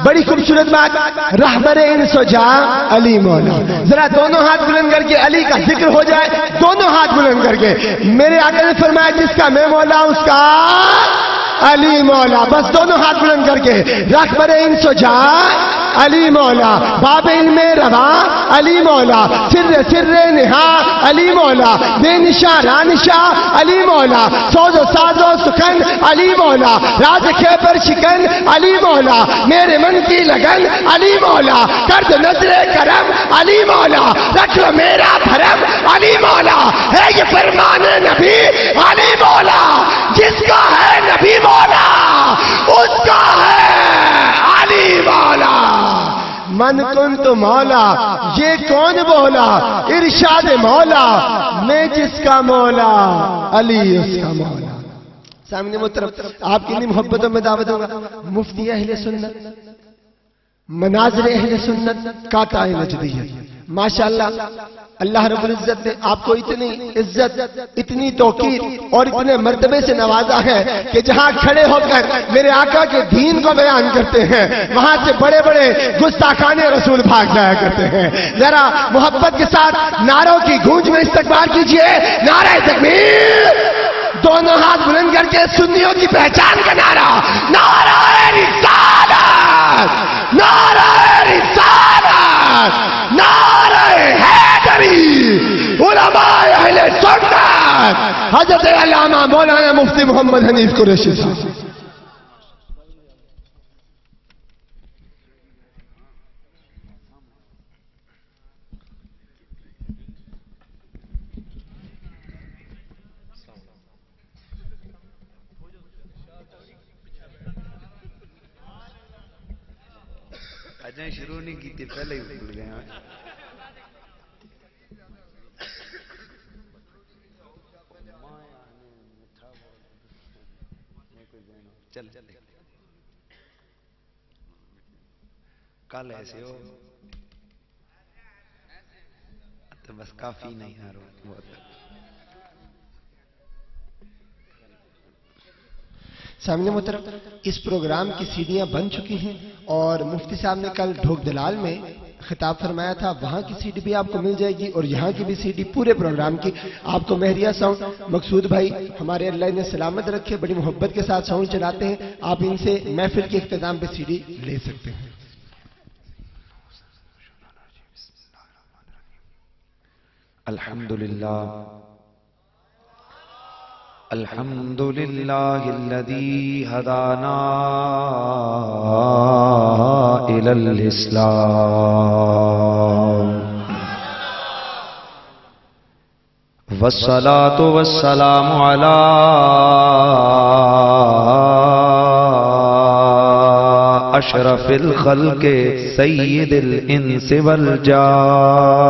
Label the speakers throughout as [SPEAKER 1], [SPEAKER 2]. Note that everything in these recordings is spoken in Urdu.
[SPEAKER 1] بڑی خوبصورت بات، رہبر انس و جاں علی مولا. ذرا دونوں ہاتھ بلند کر کے علی کا ذکر ہو جائے، دونوں ہاتھ بلند کر کے. میرے آقا نے فرمایا جس کا میں مولا اس کا علی مولا. بس دونوں ہاتھ بلند کر کے. رہبر انس و جاں علی مولا، باب علم رواں علی مولا، سر نہا علی مولا، بے نشا رانشا علی مولا، سوز و ساز و سخن علی مولا، راز خیبر شکن علی مولا، میرے من کی لگن علی مولا، کر دو نظر کرم علی مولا، رکھ لو میرا بھرم علی مولا. ہے یہ فرمان نبی علی مولا، جس کا ہے نبی مولا اس کا ہے علی مولا. من کنت مولا، یہ کون بولا؟ ارشاد مولا، میں جس کا مولا علی اس کا مولا. سامنے محترم، آپ کی محبتوں میں دعوت ہوگا. مفتی اہل سنت، مناظر اہل سنت، کاتا نجدیت. ماشاءاللہ اللہ رب العزت نے آپ کو اتنی عزت، اتنی توقیر اور اتنے مرتبے سے نوازا ہے کہ جہاں کھڑے ہو کر میرے آقا کے دین کو بیان کرتے ہیں وہاں سے بڑے بڑے گستاخان رسول بھاگ جایا کرتے ہیں. ذرا محبت کے ساتھ نعروں کی گونج میں استقبال کیجئے. نعرہ تکبیر، دونوں ہاتھ بلند کر کے سنیوں کی پہچان کا نعرہ. نعرہ رسالت، نعرہ رسالت، نعرہ حیدری. علماء اہل سنت حضرت علامہ مولانا مفتی محمد حنیف قریشی صاحب.
[SPEAKER 2] اجیں شروع نہیں کی تھی، پہلے ہی بھول گئے ہیں. چل کل ایسے ہو تو بس کافی نہیں ہے.
[SPEAKER 1] سامنے محترم، اس پروگرام کی سیڑھیاں بن چکی ہیں اور مفتی صاحب نے کل ڈھوک دلال میں خطاب فرمایا تھا، وہاں کی سیڑھی بھی آپ کو مل جائے گی اور یہاں کی بھی سیڑھی پورے پروگرام کی. آپ کو مہریہ ساؤنڈ مقصود بھائی ہمارے اللہ نے سلامت رکھے، بڑی محبت کے ساتھ ساؤنڈ چلاتے ہیں. آپ ان سے محفل کے اختتام پہ سیڑھی لے سکتے ہیں.
[SPEAKER 2] الحمدللہ الحمدللہ الذی ہدانا الی الاسلام والصلاة والسلام علی اشرف الخلق سید الانس والجان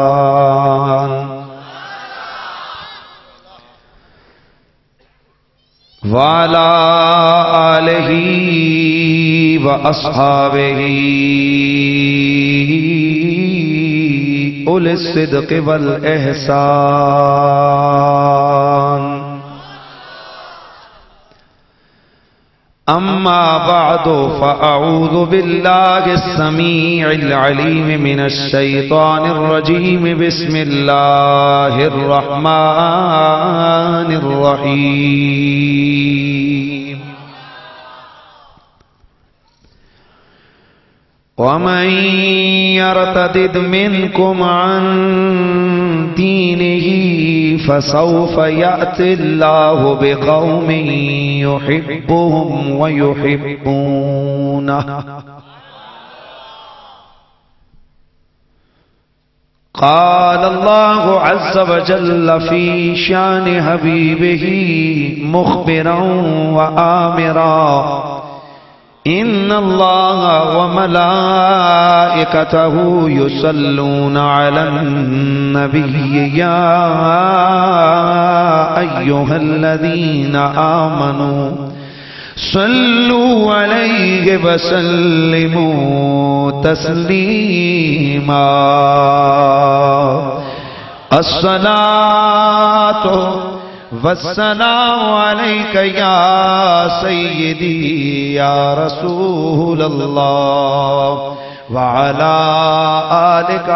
[SPEAKER 2] وعلى آلہ وأصحابہ أولي الصدق والإحسان. أما بعد فأعوذ بالله السميع العليم من الشيطان الرجيم. بسم الله الرحمن الرحيم. ومن يرتد منكم عن دينه فسوف يأتي الله بقوم يحبهم ويحبونه قال الله عز وجل في شان حبيبه مخبرا وآمرا إن الله وملائكته يصلون على النبي يا أيها الذين آمنوا صلوا عليه وسلموا تسليما. الصلاة
[SPEAKER 3] والسلام علیک یا سیدی یا رسول اللہ وعلا آلک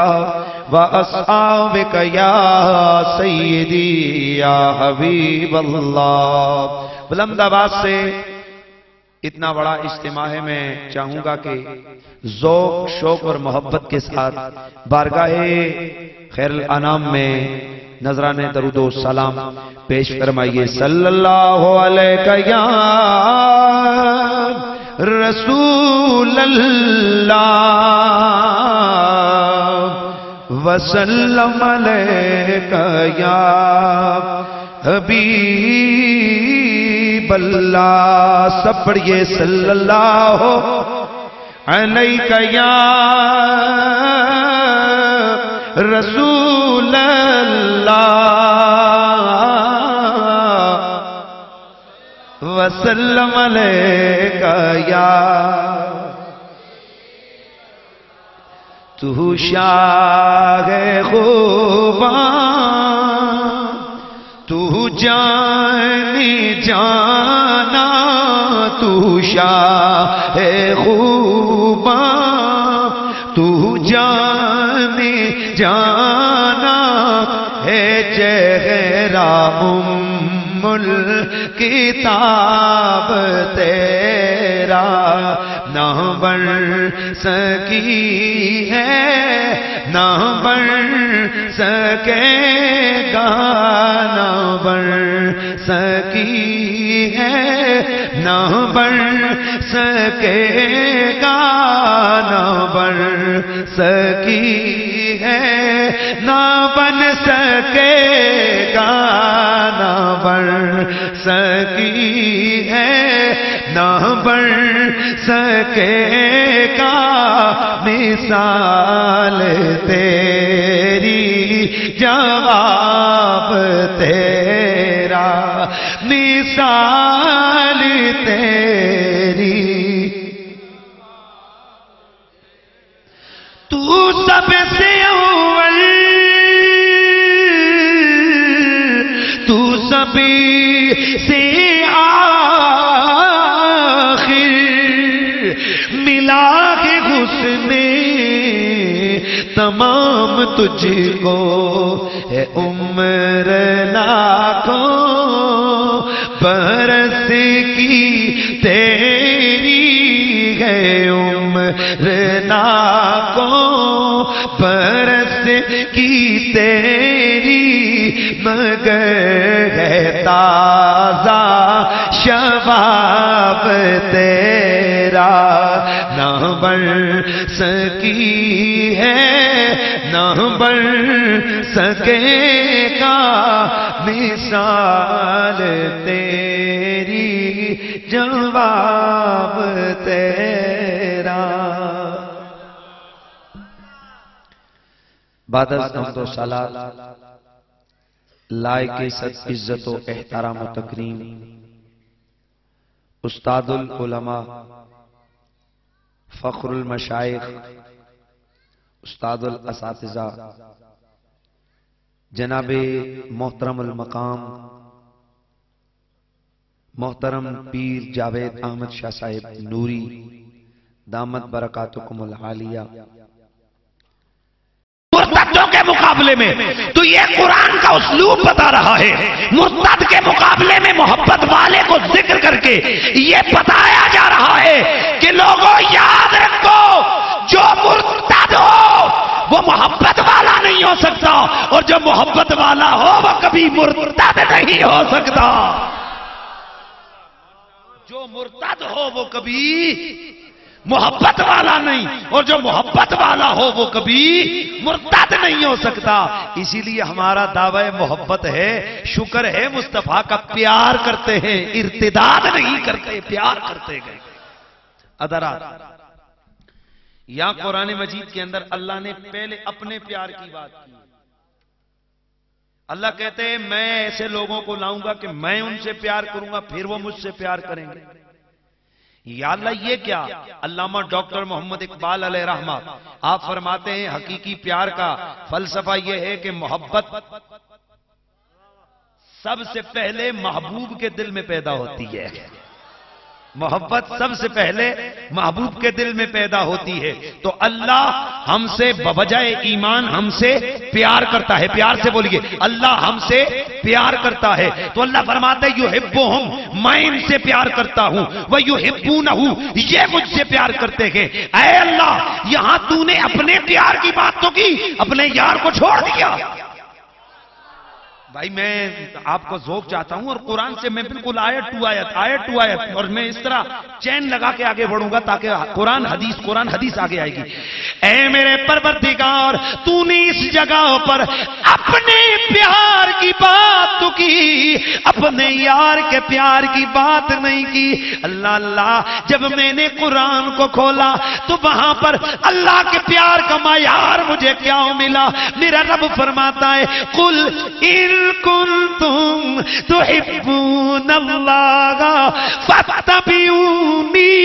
[SPEAKER 3] وَأَصْحَابِكَ يَا سَيِّدِي يَا حبیب اللہ. بلند آواز سے اتنا بڑا اجتماع ہے، میں چاہوں گا کہ ذوق شوق اور محبت کے ساتھ بارگاہ خیر الانام میں نذران درود و سلام پیش فرمائیے. صلی اللہ علیہ یا رسول اللہ وسلم علیک یا حبیب اللہ. سب پڑھئے صلی اللہ علیک یا رسول اللہ وسلم علیک یا. تو شاہ خوباں تو جانی جانا، تو شاہ خوباں تو جانی جانا ہے چہرہ الکتاب تیرا نہ بن سکی ہے نہ بن سکے گا، نہ بن سکی ہے نہ بن سکے گا، نہ بن سکی ہے نہ بن سکے گا، نہ بن سکی ہے نہ بن سکے گا. مثال تیری جواب تیرا، مثال تیری تو سب سے اول، تو سب سے آخر، ملا کے حسن تمام تجھ کو ہے عمر لاکھوں برس کی تیری ہے، عمر لاکھوں برس کی تیری مگر ہے تازہ شباب تیرا، نہ بن سکی ہے نہ بن سکے گا. مثال تیری جواب تیرا. بعد از حمد و صلات لائق عزت و احترام و تکریم استاد العلماء فخر المشائخ استاد الاساتذہ جناب محترم المقام محترم پیر جاوید احمد شاہ صاحب نوری دامت برکاتکم العالیہ، مرتدوں کے مقابلے میں تو یہ قرآن کا اسلوب بتا رہا ہے. مرتد کے مقابلے میں محبت والے کو ذکر کر کے یہ بتایا جا رہا ہے کہ لوگوں یاد رکھو جو مرتد ہو وہ محبت والا نہیں ہو سکتا، اور جو محبت والا ہو وہ کبھی مرتد نہیں ہو سکتا. جو مرتد ہو وہ کبھی محبت والا نہیں، اور جو محبت والا ہو وہ کبھی مرتد نہیں ہو سکتا. اسی لیے ہمارا دعوی محبت ہے، شکر ہے مصطفیٰ کا پیار کرتے ہیں، ارتداد نہیں کرتے، پیار کرتے گئے. ادرات یا قرآن مجید کے اندر اللہ نے پہلے اپنے پیار کی بات کی. اللہ کہتے ہیں میں ایسے لوگوں کو لاؤں گا کہ میں ان سے پیار کروں گا، پھر وہ مجھ سے پیار کریں گے. یا اللہ یہ کیا؟ علامہ ڈاکٹر محمد اقبال علیہ رحمہ آپ فرماتے ہیں حقیقی پیار کا فلسفہ یہ ہے کہ محبت سب سے پہلے محبوب کے دل میں پیدا ہوتی ہے. محبت سب سے پہلے محبوب کے دل میں پیدا ہوتی ہے. تو اللہ ہم سے بوجہ ایمان ہم سے پیار کرتا ہے. پیار سے بولیے, اللہ ہم سے پیار کرتا ہے. تو اللہ فرماتا ہے یحبہم, میں ان سے پیار کرتا ہوں, ویحبونہ, یہ مجھ سے پیار کرتے ہیں. اے اللہ, یہاں تو نے اپنے پیار کی بات تو کی, اپنے یار کو چھوڑ دیا. بھائی میں آپ کو ذوق چاہتا ہوں اور قرآن سے میں بالکل آیت ٹو آیت اور میں اس طرح چین لگا کے آگے بڑھوں گا تاکہ قرآن حدیث آگے آئے گی. اے میرے پروردگار, تو نے اس جگہ پر اپنے پیار کی بات تو کی, اپنے یار کے پیار کی بات نہیں کی. اللہ اللہ, جب میں نے قرآن کو کھولا تو وہاں پر اللہ کے پیار کا معیار مجھے کیا ملا. میرا رب فرماتا ہے قل ان کنتم تحبون اللہ فاتبعونی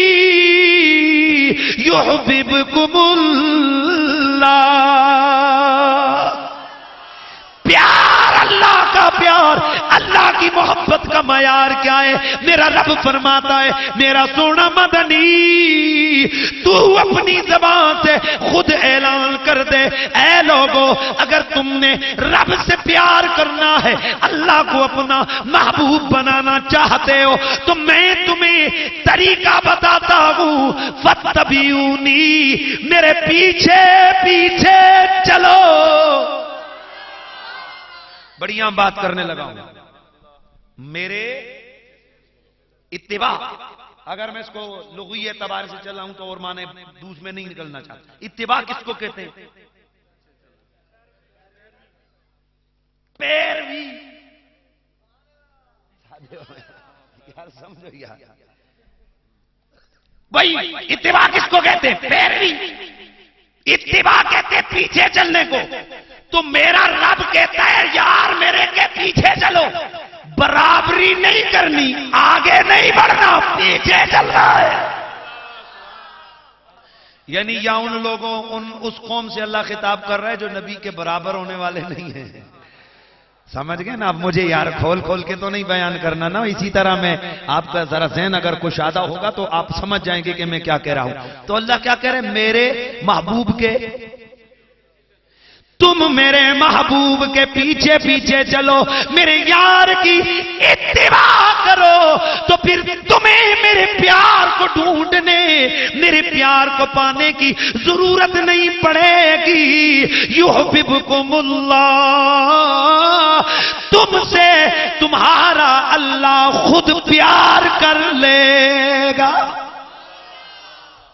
[SPEAKER 3] یحببکم اللہ. پیار, اللہ کا پیار, اللہ کی محبت کا معیار کیا ہے؟ میرا رب فرماتا ہے میرا سونا مدنی, تو اپنی زبان سے خود اعلان کر دے, اے لوگو اگر تم نے رب سے پیار کرنا ہے, اللہ کو اپنا محبوب بنانا چاہتے ہو, تو میں تمہیں طریقہ بتاتا ہوں. فاتبعونی, میرے پیچھے پیچھے چلو. بڑی عام بات کرنے لگا ہوں. میرے اتباع, اگر میں اس کو لغوی اعتبار سے چلاؤں تو اور معنی دوس میں نہیں نکلنا چاہتا. اتباع کس کو کہتے ہیں؟ پیروی. یار سمجھو یار, بھائی اتباع کس کو کہتے ہیں؟ پیروی. اتباع کہتے ہیں پیچھے چلنے کو. تو میرا رب کہتا ہے یار میرے کے پیچھے چلو, برابری نہیں کرنی, آگے نہیں بڑھنا, پیچھے چلنا ہے. یعنی یا ان لوگوں اس قوم سے اللہ خطاب کر رہا ہے جو نبی کے برابر ہونے والے نہیں ہیں. سمجھ گئے نا؟ اب مجھے یار کھول کے تو نہیں بیان کرنا نا. اسی طرح میں آپ کا ذرا ذہن اگر کشادہ ہوگا تو آپ سمجھ جائیں گے کہ میں کیا کہہ رہا ہوں. تو اللہ کیا کہہ رہے ہیں؟ میرے محبوب کے, تم میرے محبوب کے پیچھے پیچھے چلو, میرے یار کی اتباع کرو, تو پھر تمہیں میرے پیار کو ڈھونڈنے, میرے پیار کو پانے کی ضرورت نہیں پڑے گی. یحببکم اللہ, تم سے تمہارا اللہ خود پیار کر لے گا.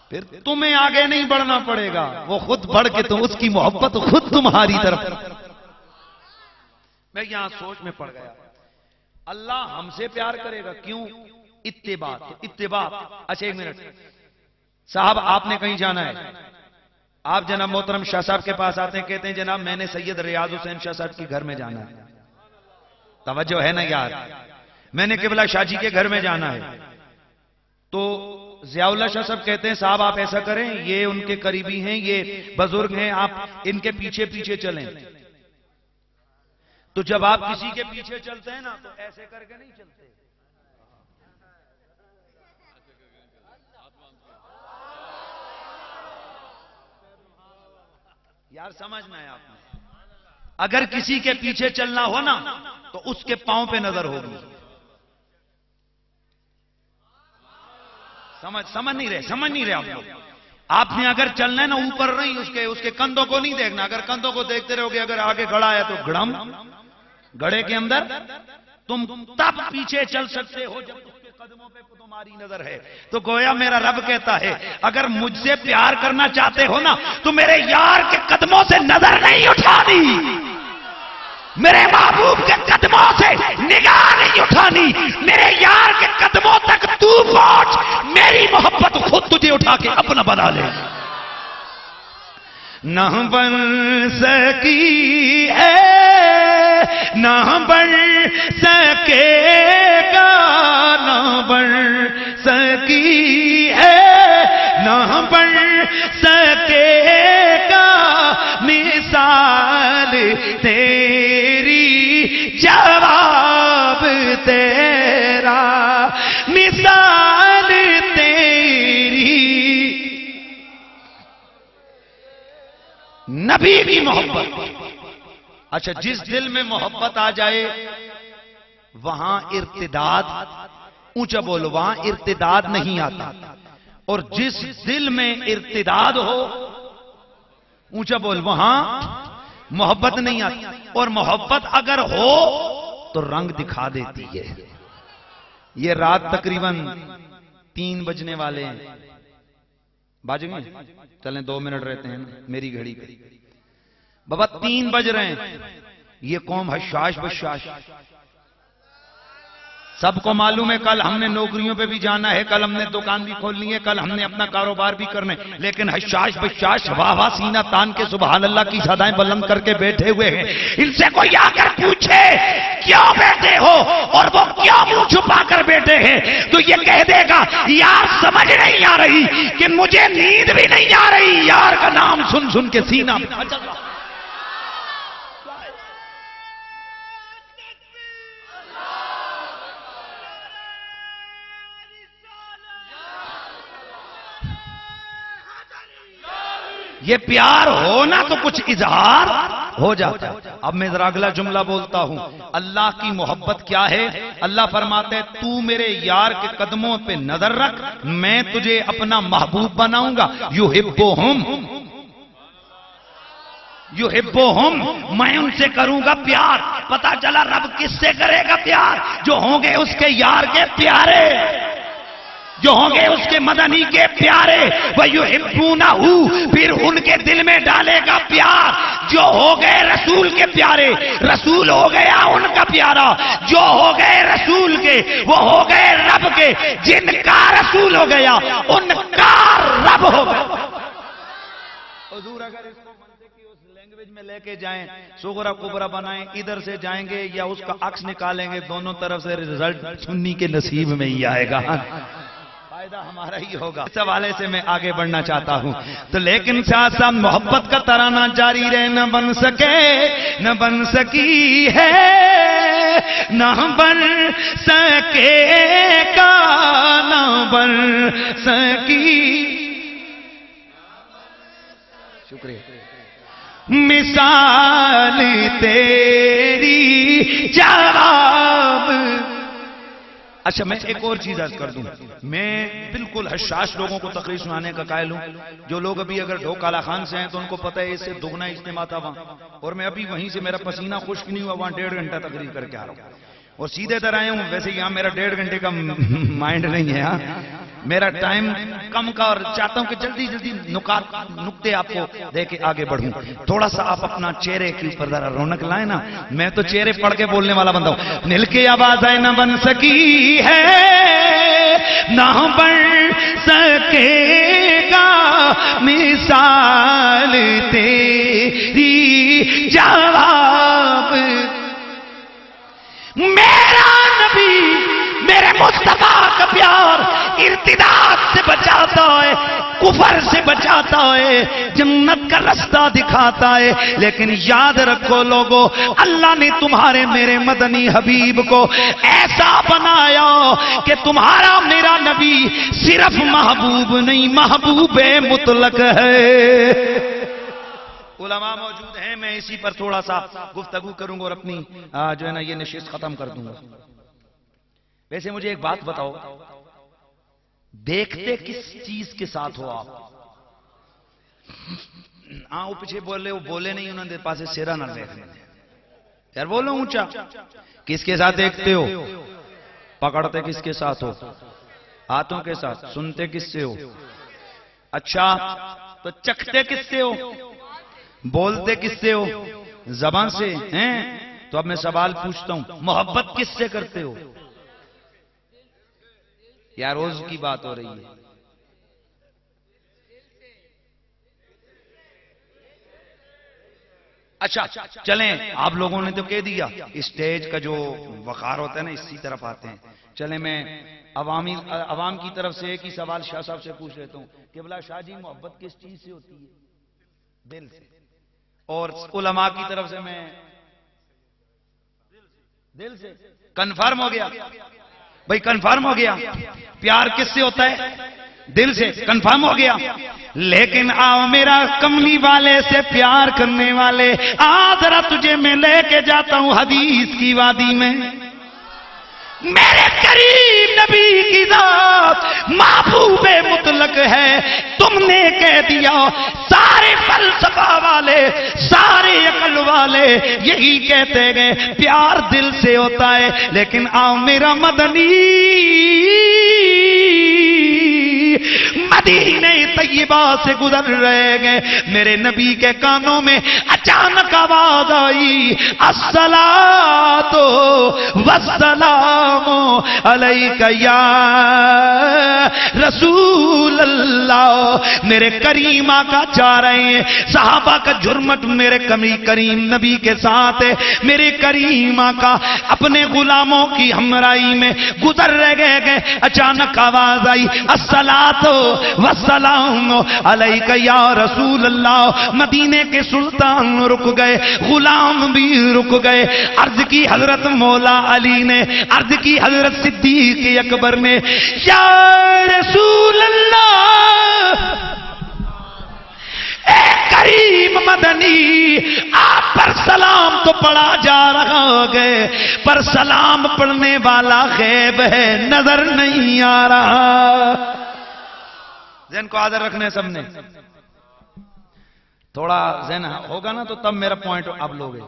[SPEAKER 3] پھر تمہیں آگے نہیں بڑھنا پڑے گا, وہ خود بڑھ کے تو اس کی محبت خود تمہاری طرف. میں یہاں سوچ میں پڑ گیا, اللہ ہم سے پیار کرے گا کیوں؟ اتباع. اتباع. اچھا ایک منٹ صاحب, آپ نے کہیں جانا ہے, آپ جناب محترم شاہ صاحب کے پاس آتے ہیں, کہتے ہیں جناب میں نے سید ریاض حسین شاہ صاحب کے گھر میں جانا ہے. توجہ ہے نا یار؟ میں نے قبلہ شاہ جی کے گھر میں جانا ہے. تو ضیاء اللہ شاہ صاحب کہتے ہیں صاحب آپ ایسا کریں, یہ ان کے قریبی ہیں, یہ بزرگ ہیں, آپ ان کے پیچھے پیچھے چلیں. تو جب آپ کسی کے پیچھے چلتے ہیں نا تو ایسے کر کے نہیں چلتے. یار سمجھنا ہے آپ نے, اگر کسی کے پیچھے چلنا ہو نا تو اس کے پاؤں پہ نظر ہوگی. سمجھ نہیں رہے آپ لوگ. آپ نے اگر چلنا ہے نا اوپر نہیں, اس کے کندھوں کو نہیں دیکھنا. اگر کندھوں کو دیکھتے رہو گے, اگر آگے گڑا ہے تو گڑے کے اندر تم تب پیچھے چل سکتے ہو جب اس کے قدموں پہ تمہاری نظر ہے. تو گویا میرا رب کہتا ہے اگر مجھ سے پیار کرنا چاہتے ہو نا تو میرے یار کے قدموں سے نظر نہیں اٹھانی, میرے محبوب کے قدموں سے نگاہ نہیں اٹھانی, میرے یار کے قدموں تک تو پہنچ, میری محبت خود تجھے اٹھا کے اپنا بنا لے. نہ بن سکی ہے نہ بن سکے گا, نہ بن سکی ہے نہ بن سکے گا, مثال تیری جوانی نبی کی محبت. اچھا جس دل میں محبت آ جائے وہاں ارتداد، اونچا بولو، وہاں ارتداد نہیں آتا. اور جس دل میں ارتداد ہو، اونچا بول، وہاں محبت نہیں آتی. اور محبت اگر ہو تو رنگ دکھا دیتی ہے. یہ رات تقریباً 3 بجنے والے ہیں. باجیں گے؟ چلیں 2 منٹ رہتے ہیں میری گھڑی پہ. بابا 3 بج رہے ہیں. یہ قوم حشاش بشاش، سب کو معلوم ہے کل ہم نے نوکریوں پہ بھی جانا ہے، کل ہم نے دکان بھی کھولنی ہے، کل ہم نے اپنا کاروبار بھی کرنا ہے. لیکن حشاش بشاش واہ واہ سینہ تان کے سبحان اللہ کی صدائیں بلند کر کے بیٹھے ہوئے ہیں. ان سے کوئی آ کر پوچھے کیوں بیٹھے ہو اور وہ کیوں منہ چھپا کر بیٹھے ہیں، تو یہ کہہ دے گا یار سمجھ نہیں آ رہی کہ مجھے نیند بھی نہیں آ رہی، یار کا نام سن سن کے سینہ. یہ پیار ہونا تو کچھ اظہار ہو جاتا ہے. اب میں ذرا اگلا جملہ بولتا ہوں. اللہ کی محبت کیا ہے؟ اللہ فرماتے ہیں تو میرے یار کے قدموں پہ نظر رکھ، میں تجھے اپنا محبوب بناؤں گا. یحبہم، یحبہم، میں ان سے کروں گا پیار. پتا چلا رب کس سے کرے گا پیار؟ جو ہوں گے اس کے یار کے پیارے، جو ہوں گے اس کے مدنی کے پیارے. وَيُحِبُّونَهُ، پھر ان کے دل میں ڈالے گا پیار. جو ہو گئے رسول کے پیارے، رسول ہو گیا ان کا پیارا. جو ہو گئے رسول کے وہ ہو گئے رب کے. جن کا رسول ہو گیا ان کا رب ہو گیا. حضور اگر اس کو منطق کی اس لینگویج میں لے کے جائیں، صغرا کبرا بنائیں، ادھر سے جائیں گے یا اس کا عکس نکالیں گے، دونوں طرف سے رزلٹ سنی کے نصیب میں ہی آئے گا. فائدہ ہمارا ہی ہوگا. اس حوالے سے میں آگے بڑھنا چاہتا ہوں. تو لیکن ساتھ ساتھ محبت کا ترانہ جاری رہے. نہ بن سکے، نہ بن سکی ہے، نہ بن سکے گا، نہ بن سکی. شکریہ. مثال تیری جواب. اچھا میں ایک اور چیز عرض کر دوں. میں بالکل حشاش لوگوں کو تقریر سنانے کا قائل ہوں. جو لوگ ابھی اگر ڈھوکالا خان سے ہیں تو ان کو پتہ ہے اس سے دگنا اجتماع تھا وہاں، اور میں ابھی وہیں سے میرا پسینہ خشک نہیں ہوا، وہاں 1.5 گھنٹہ تقریر کر کے آ رہا ہوں اور سیدھے در آیا ہوں. ویسے یہاں میرا 1.5 گھنٹے کا مائنڈ نہیں ہے. ہاں میرا ٹائم کم کا، اور چاہتا ہوں کہ جلدی جلدی نکتے آپ کو دے کے آگے بڑھوں. تھوڑا سا آپ اپنا چہرے کے اوپر ذرا رونق لائیں نا. میں تو چہرے پڑھ کے بولنے والا بندہ ہوں. نل کے آواز ہے نہ بن سکی ہے، نہ بن سکے گا، مثال تیری جواب. میرا نبی، میرے مصطفیٰ کا پیار ارتداد سے بچاتا ہے، کفر سے بچاتا ہے، جنت کا رستہ دکھاتا ہے. لیکن یاد رکھو لوگو، اللہ نے تمہارے میرے مدنی حبیب کو ایسا بنایا کہ تمہارا میرا نبی صرف محبوب نہیں، محبوب مطلق ہے. علماء موجود ہیں، میں اسی پر تھوڑا سا گفتگو کروں گا اور اپنی جو ہے نا یہ نشست ختم کر دوں گا. ویسے مجھے ایک بات بتاؤ، دیکھتے کس چیز کے ساتھ ہو آپ؟ وہ پیچھے بولے، وہ بولے نہیں، انہوں نے پاس سیرا نہ دیکھنے. یار بولو اونچا. کس کے ساتھ دیکھتے ہو؟ پکڑتے کس کے ساتھ ہو؟ ہاتھوں کے ساتھ. سنتے کس سے ہو؟ اچھا تو چکھتے کس سے ہو؟ بولتے کس سے ہو؟ زبان سے ہیں. تو اب میں سوال پوچھتا ہوں، محبت کس سے کرتے ہو؟ یا روز کی بات ہو رہی ہے؟ اچھا چلیں، آپ لوگوں نے تو کہہ دیا اسٹیج کا جو وقار ہوتا ہے نا اسی طرف آتے ہیں. چلیں میں عوام کی طرف سے ایک ہی سوال شاہ صاحب سے پوچھ لیتا ہوں کہ بلا شاہ جی محبت کس چیز سے ہوتی ہے؟ دل سے. اور علماء کی طرف سے میں دل سے. کنفرم ہو گیا بھائی، کنفرم ہو گیا. پیار کس سے ہوتا ہے؟ دل سے کنفرم ہو گیا. لیکن آؤ میرا کملی والے سے پیار کرنے والے، ذرا تجھے میں لے کے جاتا ہوں حدیث کی وادی میں. میرے کریم نبی کی ذات محبوب مطلق ہے. تم نے کہہ دیا سارے فلسفہ والے، سارے عقل والے یہی کہتے گئے پیار دل سے ہوتا ہے. لیکن آؤ میرا مدنی مدینہ طیبہ سے گزر رہے گئے، میرے نبی کے کانوں میں اچانک آواز آئی، الصلاۃ والسلام علیک یا رسول اللہ. میرے کریم آقا جا رہے ہیں، صحابہ کا جھرمٹ میرے کریم نبی کے ساتھ ہے. میرے کریم آقا اپنے غلاموں کی ہمراہی میں گزر رہے گئے. اچانک آواز آئی، الصلاۃ والسلام علیک یا رسول اللہ. مدینے کے سلطان رک گئے، غلام بھی رک گئے. عرض کی حضرت مولا علی نے، عرض کی حضرت صدیق اکبر نے، یا رسول اللہ، اے کریم مدنی، آپ پر سلام تو پڑھا جا رہا ہے، پر سلام پڑھنے والا غیب ہے، نظر نہیں آ رہا. ذہن کو حاضر رکھنے سب نے، تھوڑا ذہن ہوگا نا تو تب میرا پوائنٹ اب لوگے.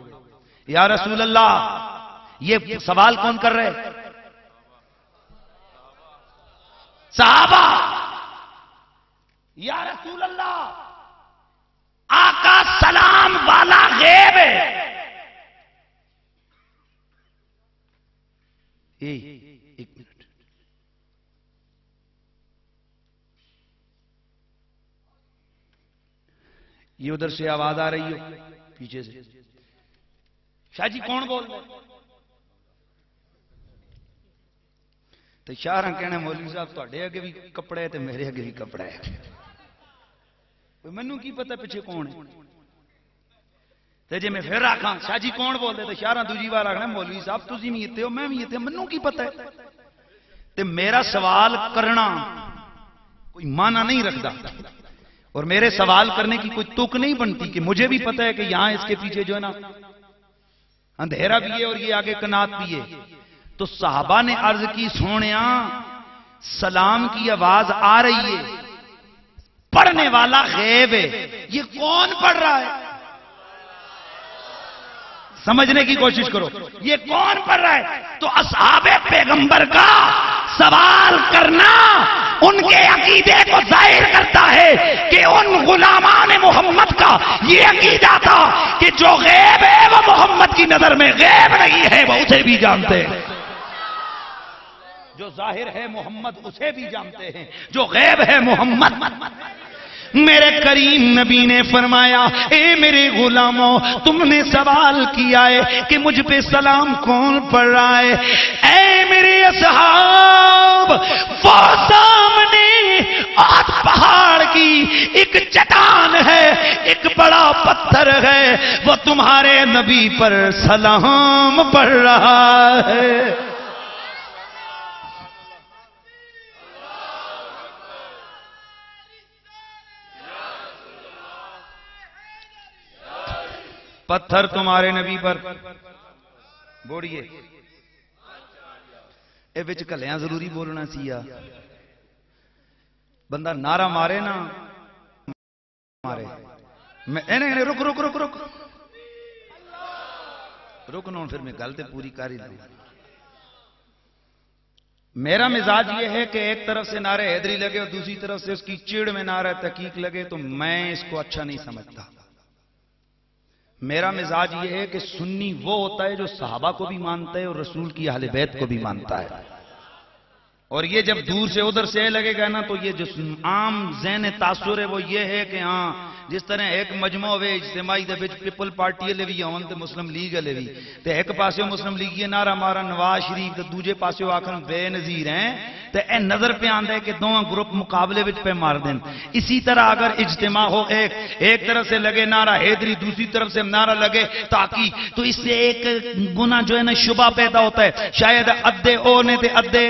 [SPEAKER 3] یا رسول اللہ، یہ سوال کون کر رہے؟ صحابہ. یا رسول اللہ، آقا سلام والا غیب ہے. ایک منٹ، یہ ادھر سے آواز آ رہی ہو پیچھے سے. شاہ جی کون بول رہے؟ تو شاہ رنگ کہنے مولوی صاحب تھوڑے اگے بھی کپڑے ہے تو میرے اگے بھی کپڑا ہے. مینوں کی پتا پیچھے کون ہے؟ تو جی میں پھر آکھاں شاہ جی کون بول رہے تو شاہ رنگ دوجی بار آکھنا مولوی صاحب تسی بھی اتنے ہو میں بھی اتنے، مینوں کی پتا ہے. تو میرا سوال کرنا کوئی معنی نہیں رکھتا، اور میرے سوال کرنے کی کوئی تک نہیں بنتی کہ مجھے بھی پتا ہے کہ یہاں اس کے پیچھے جو ہے نا اندھیرا بھی ہے اور یہ آگے کنات بھی ہے. تو صحابہ نے عرض کی، سونیا سلام کی آواز آ رہی ہے، پڑھنے والا غیب ہے، یہ کون پڑھ رہا ہے؟ سمجھنے کی کوشش کرو، یہ کون پڑھ رہا ہے؟ تو اصحاب پیغمبر کا سوال کرنا ان کے عقیدے کو ظاہر کرتا ہے کہ ان غلامان محمد کا یہ عقیدہ تھا کہ جو غیب ہے وہ محمد کی نظر میں غیب نہیں ہے، وہ اسے بھی جانتے ہیں. جو ظاہر ہے محمد اسے بھی جانتے ہیں، جو غیب ہے محمد. میرے کریم نبی نے فرمایا، اے میرے غلاموں، تم نے سوال کیا ہے کہ مجھ پہ سلام کون پڑھ رہا ہے. اے میرے اصحاب، وہ سامنے آج پہاڑ کی ایک چٹان ہے، ایک بڑا پتھر ہے، وہ تمہارے نبی پر سلام پڑھ رہا ہے. پتھر تمہارے نبی پر بوڑیے. اے بچ کلیاں ضروری بولنا سیا، بندہ نعرہ مارے نا مارے. میں رک رک رک رک رک نو پھر میں گل تے پوری کر ہی دوں. میرا مزاج یہ ہے کہ ایک طرف سے نعرہ حیدری لگے اور دوسری طرف سے اس کی چڑ میں نعرہ تحقیق لگے تو میں اس کو اچھا نہیں سمجھتا. میرا مزاج یہ ہے کہ سنی وہ ہوتا ہے جو صحابہ کو بھی مانتا ہے اور رسول کی اہل بیت کو بھی مانتا ہے. اور یہ جب دور سے ادھر سے لگے گا نا تو یہ جو عام ذہن تاثر ہے وہ یہ ہے کہ ہاں جس طرح ایک مجمع ہوئے اجتماعی دے وچ پیپل پارٹی والے بھی ہون تے مسلم لیگ والے بھی تے ایک پاسے مسلم لیگ یہ نعرہ مارا نواز شریف تے دوجے پاسے آکھن بے نظیر ہیں تے اے نظر پہ آندا ہے کہ دونوں گروپ مقابلے وچ پہ مار دیں. اسی طرح اگر اجتماع ہو ایک طرف سے لگے نعرہ حیدری دوسری طرف سے نعرہ لگے تاکہ تو اس سے ایک گناہ جو ہے نا شبہ پیدا ہوتا ہے شاید ادھے او نے تے ادھے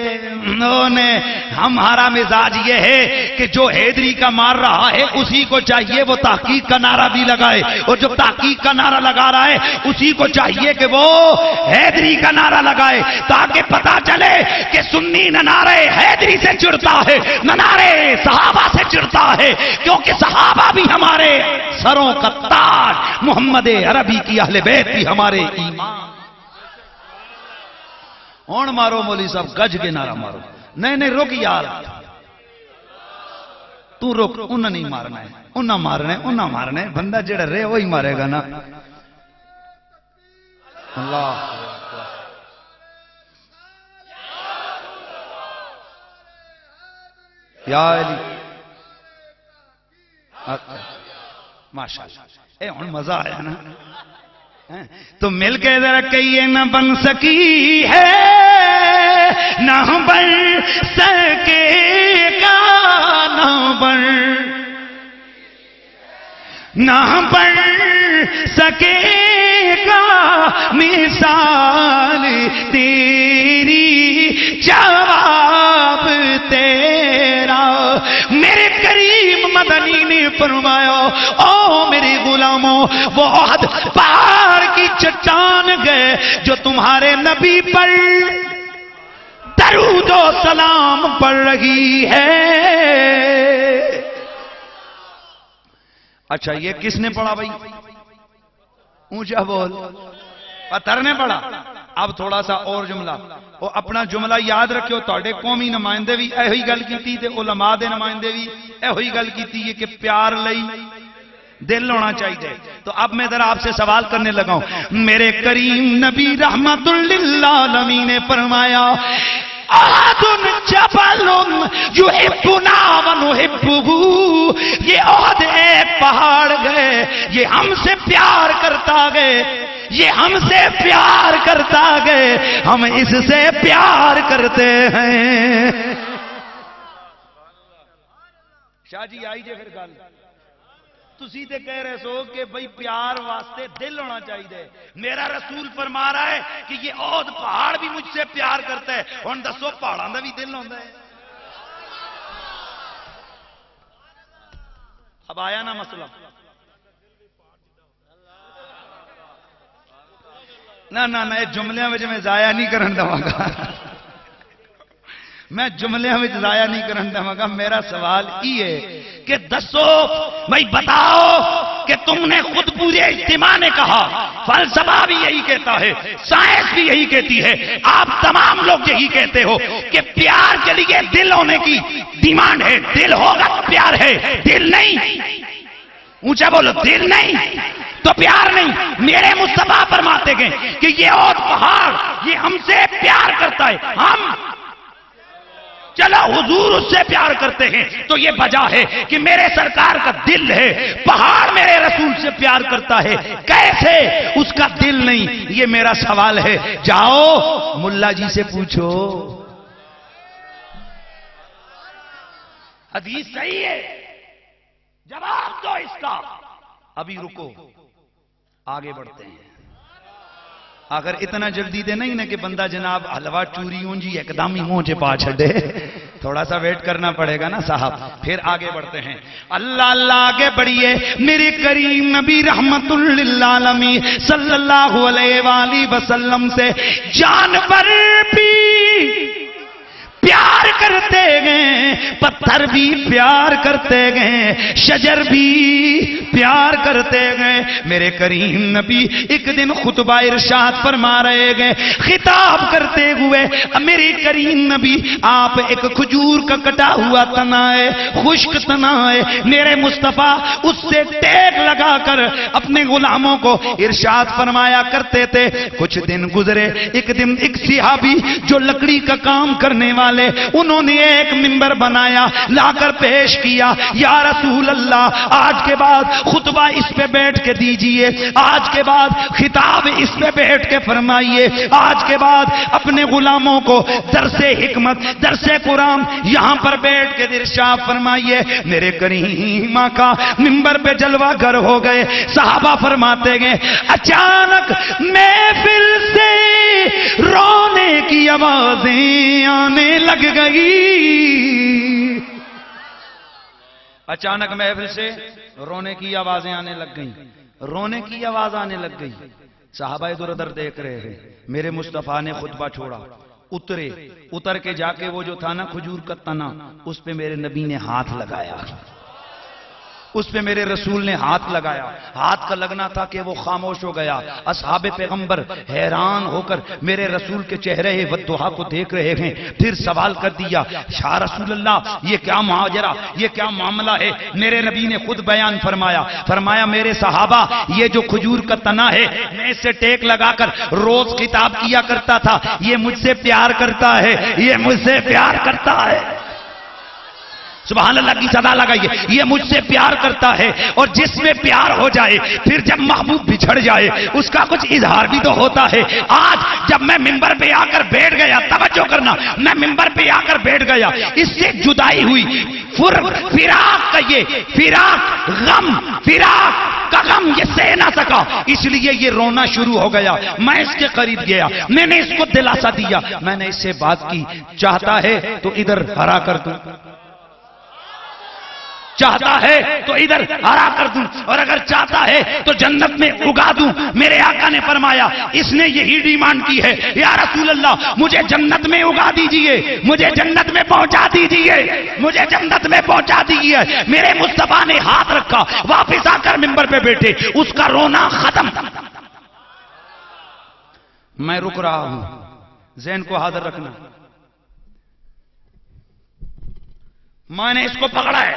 [SPEAKER 3] او نے. ہمارا مزاج یہ ہے کہ جو حیدری کا مار رہا ہے اسی کو چاہیے وہ تحقیق کا نعرہ بھی لگائے اور جو تحقیق کا نعرہ لگا رہا ہے اسی کو چاہیے کہ وہ حیدری کا نعرہ لگائے تاکہ پتا چلے کہ سنی نہ نعرے حیدری سے چڑھتا ہے نہ نعرے صحابہ سے چڑھتا ہے کیونکہ صحابہ بھی ہمارے سروں کا تاج محمد عربی کی اہل بیت بھی ہمارے ایمان. اون مارو مولوی صاحب گج کے نعرہ مارو. نہیں رک یار تو رک انہاں نہیں مارنا ہے انہاں مارنا ہے بندہ جڑا رہے وہی مارے گا نا. اللہ یا علی ماشاءاللہ اے ہن مزہ آیا نا. تو مل کے ذرا کہیے نہ بن سکی ہے نہ بن سکے گا نہ بن سکے گا مثال تیری جواب تیرا. میرے کریم مدنی نے فرمایا او میرے غلاموں وہ عہد پہاڑ کی چٹان گئے جو تمہارے نبی پر درود و سلام پڑھ رہی ہے. اچھا یہ کس نے پڑھا بھائی اونچا بول پتھر نے پڑھا. اب تھوڑا سا اور جملہ وہ اپنا جملہ یاد رکھو تھوڑے قومی نمائندے بھی ایہی گل کیتی تے علماء دے نمائندے بھی ایہی گل کیتی ہے کہ پیار لئی دل ہونا چاہیے. تو اب میں ذرا آپ سے سوال کرنے لگا ہوں. میرے کریم نبی رحمت للعالمین نے فرمایا احد جبل یحبنا ونحبہ. یہ احد ایک پہاڑ گئے یہ ہم سے پیار کرتا گئے یہ ہم سے پیار کرتا گئے ہم اس سے پیار کرتے ہیں. شاہ جی آئی جے پھر گل تسی تے کہہ رہے سو کہ بھئی پیار واسطے دل ہونا چاہیے. میرا رسول فرما رہا ہے کہ یہ عہد پہاڑ بھی مجھ سے پیار کرتا ہے. ہن دسو پہاڑاں دا بھی دل ہوندا ہے. اب آیا نا مسئلہ. نہ جملیاں میں ضائع نہیں کرن دواں گا میں جملیاں میں ضائع نہیں کرن دواں گا. میرا سوال یہ ہے کہ دسو بھائی بتاؤ کہ تم نے خود پورے اجتماع نے کہا فلسفہ بھی یہی کہتا ہے سائنس بھی یہی کہتی ہے آپ تمام لوگ یہی کہتے ہو کہ پیار کے لیے دل ہونے کی ڈیمانڈ ہے. دل ہوگا تو پیار ہے دل نہیں اونچا بولو دل نہیں تو پیار نہیں. میرے مصطفیٰ فرماتے گئے کہ یہ اور پہاڑ یہ ہم سے پیار کرتا ہے. ہم چلو حضور اس سے پیار کرتے ہیں تو یہ وجہ ہے کہ میرے سرکار کا دل ہے. پہاڑ میرے رسول سے پیار کرتا ہے کیسے اس کا دل نہیں. یہ میرا سوال ہے. جاؤ ملا جی سے پوچھو حدیث صحیح ہے جواب دو اس کا. ابھی رکو آگے بڑھتے ہیں. اگر اتنا جلدی دے نہیں نا کہ بندہ جناب حلوہ چوری اونجی ایک دم ہی منہ چ پا چھڑے تھوڑا سا ویٹ کرنا پڑے گا نا صاحب. پھر آگے بڑھتے ہیں. اللہ اللہ آگے بڑھیے. میرے کریم نبی رحمت للعالمین صلی اللہ علیہ وآلہ وسلم سے جانور بھی پیار کرتے گئے پتھر بھی پیار کرتے گئے شجر بھی پیار کرتے گئے. میرے کریم نبی ایک دن خطبہ ارشاد فرما رہے گئے خطاب کرتے ہوئے میرے کریم نبی آپ ایک کھجور کا کٹا ہوا تنا ہے خشک تنا ہے میرے مصطفیٰ اس سے ٹیک لگا کر اپنے غلاموں کو ارشاد فرمایا کرتے تھے. کچھ دن گزرے ایک دن ایک صحابی جو لکڑی کا کام کرنے والے انہوں نے ایک منبر بنایا لا کر پیش کیا یا رسول اللہ آج کے بعد خطبہ اس پہ بیٹھ کے دیجئے، آج کے بعد خطاب اس پہ بیٹھ کے فرمائیے، آج کے بعد اپنے غلاموں کو درس حکمت، درس قرآن یہاں پر بیٹھ کے ارشاد فرمائیے۔ میرے کریم آقا منبر پہ جلوہ گر ہو گئے، صحابہ فرماتے گئے اچانک محفل سے رونے کی آوازیں آنے لگ گئی، اچانک محفل سے رونے کی آوازیں آنے لگ گئیں، رونے کی آواز آنے لگ گئی۔ صحابہ ادھر ادھر دیکھ رہے ہیں، میرے مصطفیٰ نے خطبہ چھوڑا، اتر کے جا کے وہ جو تھا نا کھجور کا تنا، اس پہ میرے نبی نے ہاتھ لگایا، اس پہ میرے رسول نے ہاتھ لگایا، ہاتھ کا لگنا تھا کہ وہ خاموش ہو گیا۔ اصحاب پیغمبر حیران ہو کر میرے رسول کے چہرے والضحیٰ کو دیکھ رہے ہیں، پھر سوال کر دیا یا رسول اللہ یہ کیا ماجرا، یہ کیا معاملہ ہے؟ میرے نبی نے خود بیان فرمایا میرے صحابہ یہ جو کھجور کا تنا ہے میں اس سے ٹیک لگا کر روز خطاب کیا کرتا تھا، یہ مجھ سے پیار کرتا ہے، یہ مجھ سے پیار کرتا ہے، سبحان اللہ کی صدا لگائیے، یہ مجھ سے پیار کرتا ہے، اور جس میں پیار ہو جائے پھر جب محبوب بچھڑ جائے اس کا کچھ اظہار بھی تو ہوتا ہے۔ آج جب میں منبر پہ آ کر بیٹھ گیا، توجہ کرنا، میں منبر پہ آ کر بیٹھ گیا، اس سے جدائی ہوئی، فراق کا یہ فراق کا غم یہ سہ نہ سکا، اس لیے یہ رونا شروع ہو گیا۔ میں اس کے قریب گیا، میں نے اس کو دلاسا دیا، میں نے اس سے بات کی، چاہتا ہے تو ادھر ہرا کر دوں، چاہتا ہے تو ادھر ہرا کر دوں، اور اگر چاہتا ہے تو جنت میں اگا دوں۔ میرے آقا نے فرمایا اس نے یہی ڈیمانڈ کی ہے، یا رسول اللہ مجھے جنت میں اگا دیجئے، مجھے جنت میں پہنچا دیجئے، مجھے جنت میں پہنچا دیجئے۔ میرے مصطفیٰ نے ہاتھ رکھا، واپس آ کر منبر پہ بیٹھے، اس کا رونا ختم۔ میں رک رہا ہوں، ذہن کو حاضر رکھنا، میں نے اس کو پکڑا ہے،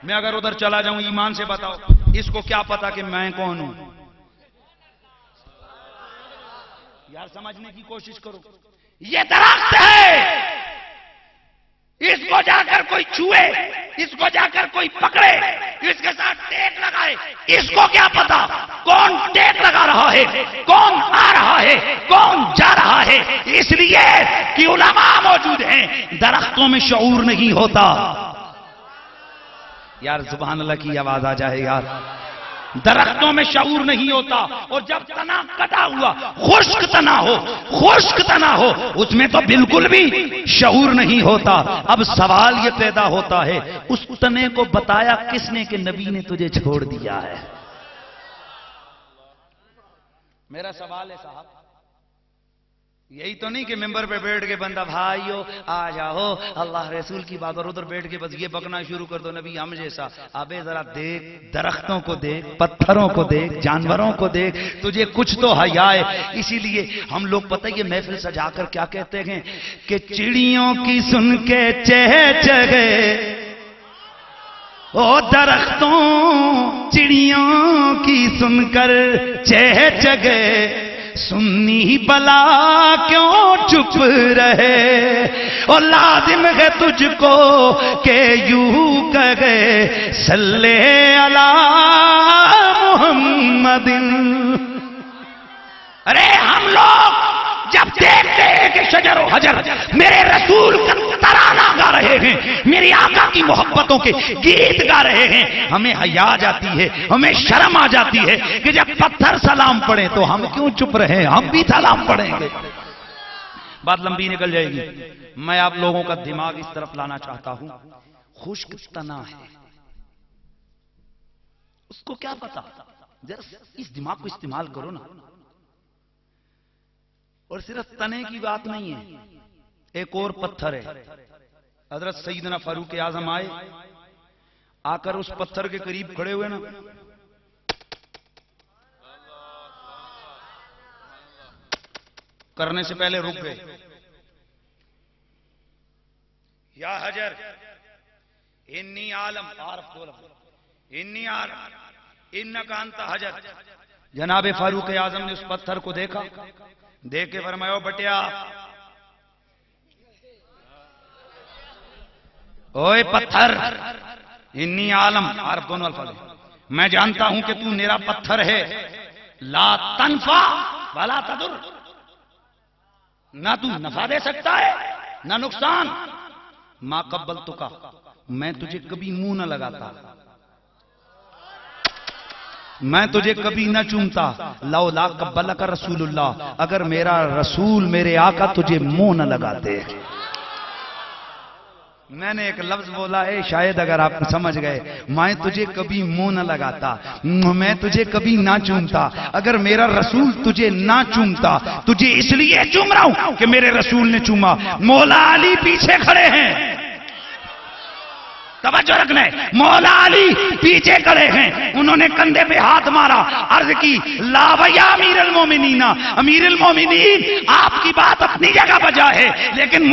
[SPEAKER 3] میں اگر ادھر چلا جاؤں ایمان سے بتاؤ اس کو کیا پتا کہ میں کون ہوں؟ یار سمجھنے کی کوشش کرو، یہ درخت ہے، اس کو جا کر کوئی چھوئے، اس کو جا کر کوئی پکڑے، اس کے ساتھ ٹیک لگائے، اس کو کیا پتا کون ٹیک لگا رہا ہے، کون آ رہا ہے، کون جا رہا ہے؟ اس لیے کہ علماء موجود ہیں، درختوں میں شعور نہیں ہوتا۔ یار سبحان اللہ کی آواز آ جائے یار، درختوں میں شعور نہیں ہوتا، اور جب تنا کٹا ہوا خشک تنا ہو اس میں تو بالکل بھی شعور نہیں ہوتا۔ اب سوال یہ پیدا ہوتا ہے اس تنے کو بتایا کس نے کہ نبی نے تجھے چھوڑ دیا ہے؟ میرا سوال ہے صاحب، یہی تو نہیں کہ ممبر پہ بیٹھ کے بندہ بھائیو آ جاؤ اللہ رسول کی بات، اور ادھر بیٹھ کے بس یہ بکنا شروع کر دو نبی ہم جیسا۔ ابے ذرا دیکھ، درختوں کو دیکھ، پتھروں کو دیکھ، جانوروں کو دیکھ، تجھے کچھ تو حیا ہے۔ اسی لیے ہم لوگ پتہ یہ محفل سجا کر کیا کہتے ہیں کہ چڑیوں کی سن کے چہچہے، او درختوں چڑیوں کی سن کر چہچہے، سنی بلا کیوں چپ رہے، اور لازم ہے تجھ کو کہ یوں کہے صلی علی محمد۔ ارے ہم لوگ جب دیکھتے ہیں کہ شجر و حجر میرے رسول کا ترانہ گا رہے ہیں، میری آقا کی محبتوں کے گیت گا رہے ہیں، ہمیں حیا آ جاتی ہے، ہمیں شرم آ جاتی ہے کہ جب پتھر سلام پڑھیں تو ہم کیوں چپ رہے ہیں، ہم بھی سلام پڑھیں گے۔ بات لمبی نکل جائے گی، میں آپ لوگوں کا دماغ اس طرف لانا چاہتا ہوں۔ خشک تنا ہے، اس کو کیا پتا؟ ذرا اس دماغ کو استعمال کرو نا۔ اور صرف تنے کی بات نہیں ہے، ایک اور پتھر ہے۔ حضرت سیدنا فاروق اعظم آئے، آ کر اس پتھر کے قریب کھڑے ہوئے نا، کرنے سے پہلے رک گئے۔ یا حجر انی عالم انی عالم انکا انت حجر۔ جناب فاروق اعظم نے اس پتھر کو دیکھا، دیکھ کے فرمایا بٹیا اوے پتھر انی عالم، عارف دونوں الفاظ ہیں، میں جانتا ہوں کہ تو میرا پتھر ہے، لا تنفع ولا تضر، نہ تو نفع دے سکتا ہے نہ نقصان، ما قبلتک، میں تجھے کبھی منہ نہ لگاتا، میں تجھے کبھی نہ چومتا، لولا قبلک رسول اللہ، اگر میرا رسول میرے آقا تجھے منہ نہ لگاتے۔ میں نے ایک لفظ بولا ہے، شاید اگر آپ سمجھ گئے، میں تجھے کبھی منہ نہ لگاتا، میں تجھے کبھی نہ چومتا، اگر میرا رسول تجھے نہ چومتا، تجھے اس لیے چوم رہا ہوں کہ میرے رسول نے چوما۔ مولا علی پیچھے کھڑے ہیں، توجہ رکھنا ہے، مولا علی پیچھے کھڑے ہیں، انہوں نے کندھے پہ ہاتھ مارا، عرض کی لا یا امیر المومنین، امیر المومنین آپ کی بات اپنی جگہ بجا ہے، لیکن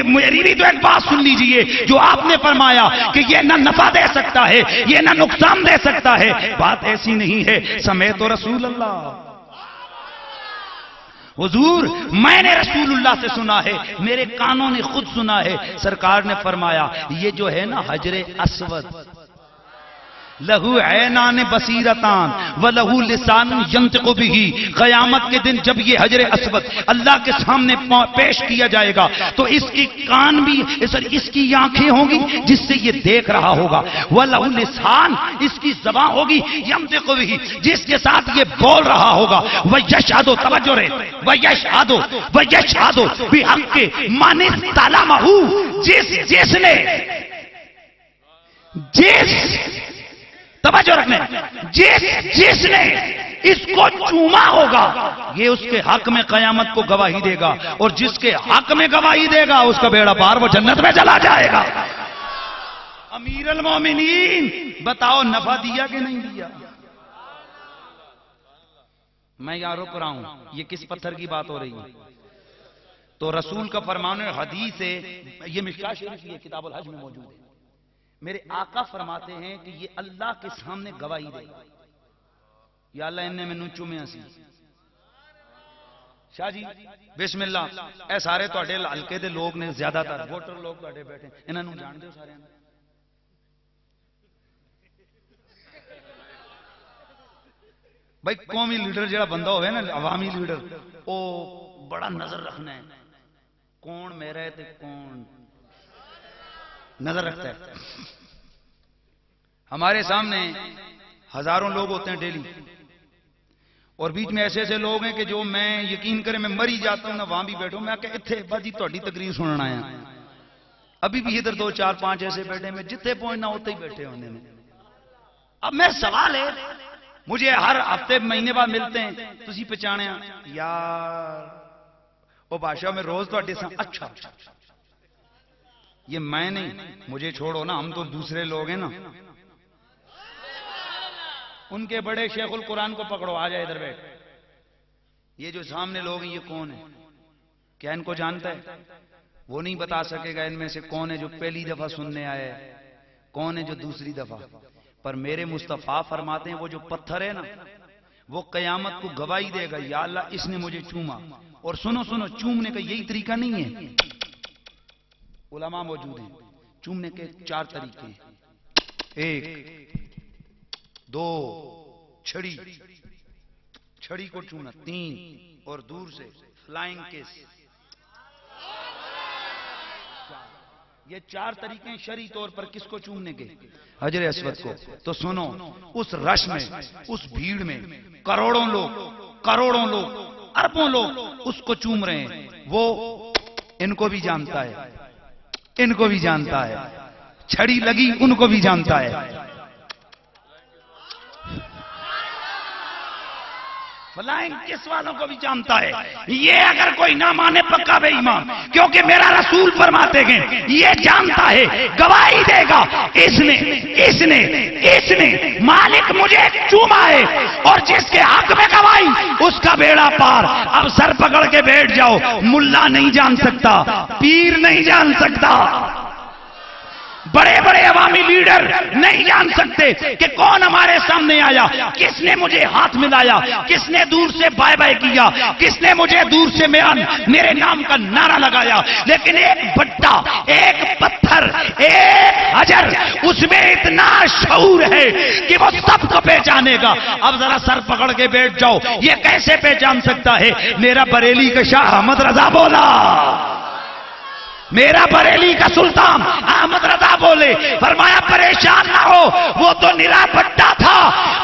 [SPEAKER 3] میری بھی تو ایک بات سن لیجئے، جو آپ نے فرمایا کہ یہ نہ نفع دے سکتا ہے یہ نہ نقصان دے سکتا ہے، بات ایسی نہیں ہے، سمیت رسول اللہ، حضور میں نے رسول اللہ سے سنا ہے، میرے کانوں نے خود سنا ہے، سرکار نے فرمایا یہ جو ہے نا حجر اسود، لہو عینان بصیرتان ولہو لسان ینطق بہ، قیامت کے دن جب یہ حجر اسود اللہ کے سامنے پیش کیا جائے گا تو اس کی کان بھی، اس کی آنکھیں ہوں گی جس سے یہ دیکھ رہا ہوگا، ولہو لسان اس کی زبان ہوگی ینطق بہ جس کے ساتھ یہ بول رہا ہوگا، ویشہد، توجہ رہے، ویشہد بحق من استلمہ، توجہ رکھنے، جس نے اس کو چوما ہوگا یہ اس کے حق میں قیامت کو گواہی دے گا، اور جس کے حق میں گواہی دے گا اس کا بیڑا پار، وہ جنت میں چلا جائے گا۔ امیر المومنین بتاؤ نفع دیا کہ نہیں دیا؟ میں یہاں رک رہا ہوں، یہ کس پتھر کی بات ہو رہی ہے؟ تو رسول کا فرمان حدیث ہے، یہ مشکاہ شریف کی کتاب الحج میں موجود ہے، میرے آقا فرماتے ہیں کہ یہ اللہ کے سامنے گواہی دے گا، یا اللہ انہیں میں چومیا سی، شاہ جی بسم اللہ، اے سارے تواڈے حلقے دے لوگ نے، زیادہ تر ووٹر لوگ تواڈے بیٹھے، انہاں نوں جان دیو سارے، بھائی قومی لیڈر جڑا بندہ ہوئے نا، عوامی لیڈر، او بڑا نظر رکھنا ہے، کون میرا ہے تے کون نظر رکھتا ہے۔ ہمارے سامنے ہزاروں لوگ ہوتے ہیں ڈیلی، اور بیچ میں ایسے ایسے لوگ ہیں کہ جو میں یقین کریں میں مری جاتا ہوں نہ وہاں بھی بیٹھوں، میں کہ اتھے باجی تہاڈی تقریر سننا آیا، ابھی بھی ادھر 2 4 5 ایسے بیٹھے میں جتنے پہنچنا ہوتے ہی بیٹھے ہونے میں۔ اب میں سوال ہے، مجھے ہر ہفتے مہینے بعد ملتے ہیں، تسی پہچانے یار وہ بادشاہ میں روز تہاڈے سامنے، اچھا یہ میں نہیں، مجھے چھوڑو نا، ہم تو دوسرے لوگ ہیں نا، ان کے بڑے شیخ القرآن کو پکڑو، آ جائے ادھر بیٹھ، یہ جو سامنے لوگ ہیں یہ کون ہیں؟ کیا ان کو جانتا ہے؟ وہ نہیں بتا سکے گا ان میں سے کون ہے جو پہلی دفعہ سننے آئے، کون ہے جو دوسری دفعہ، پر میرے مصطفیٰ فرماتے ہیں وہ جو پتھر ہے نا وہ قیامت کو گواہی دے گا، یا اللہ اس نے مجھے چوما۔ اور سنو چومنے کا یہی طریقہ نہیں ہے، علماء موجود ہیں، چومنے کے 4 طریقے ہیں، 1 2 چھڑی کو چومنا، 3 اور دور سے فلائنگ کس، یہ 4 طریقے ہیں شرعی طور پر کس کو چومنے کے؟ حجر اسود کو۔ تو سنو، اس رش میں، اس بھیڑ میں کروڑوں لوگ اربوں لوگ اس کو چوم رہے ہیں، وہ ان کو بھی جانتا ہے، چھڑی لگی ان کو بھی جانتا ہے، فلائنگ کس والوں کو بھی جانتا ہے۔ یہ اگر کوئی نہ مانے پکا بے ایمان، کیونکہ میرا رسول فرماتے ہیں یہ جانتا ہے، گواہی دے گا، اس نے مالک مجھے چوما ہے، اور جس کے حق میں گواہی اس کا بیڑا پار۔ اب سر پکڑ کے بیٹھ جاؤ، ملا نہیں جان سکتا، پیر نہیں جان سکتا، بڑے بڑے عوامی لیڈر نہیں جان سکتے کہ کون ہمارے سامنے آیا، کس نے مجھے ہاتھ ملایا، کس نے دور سے بائے بائے کیا، کس نے مجھے دور سے میرے نام کا نعرہ لگایا، لیکن ایک بٹا، ایک پتھر، ایک حجر، اس میں اتنا شعور ہے کہ وہ سب کو پہچانے گا۔ اب ذرا سر پکڑ کے بیٹھ جاؤ، یہ کیسے پہچان سکتا ہے؟ میرا بریلی کا شاہ احمد رضا بولا، میرا بریلی کا سلطان احمد رضا بولے، فرمایا پریشان نہ ہو، وہ تو نرا بٹا تھا،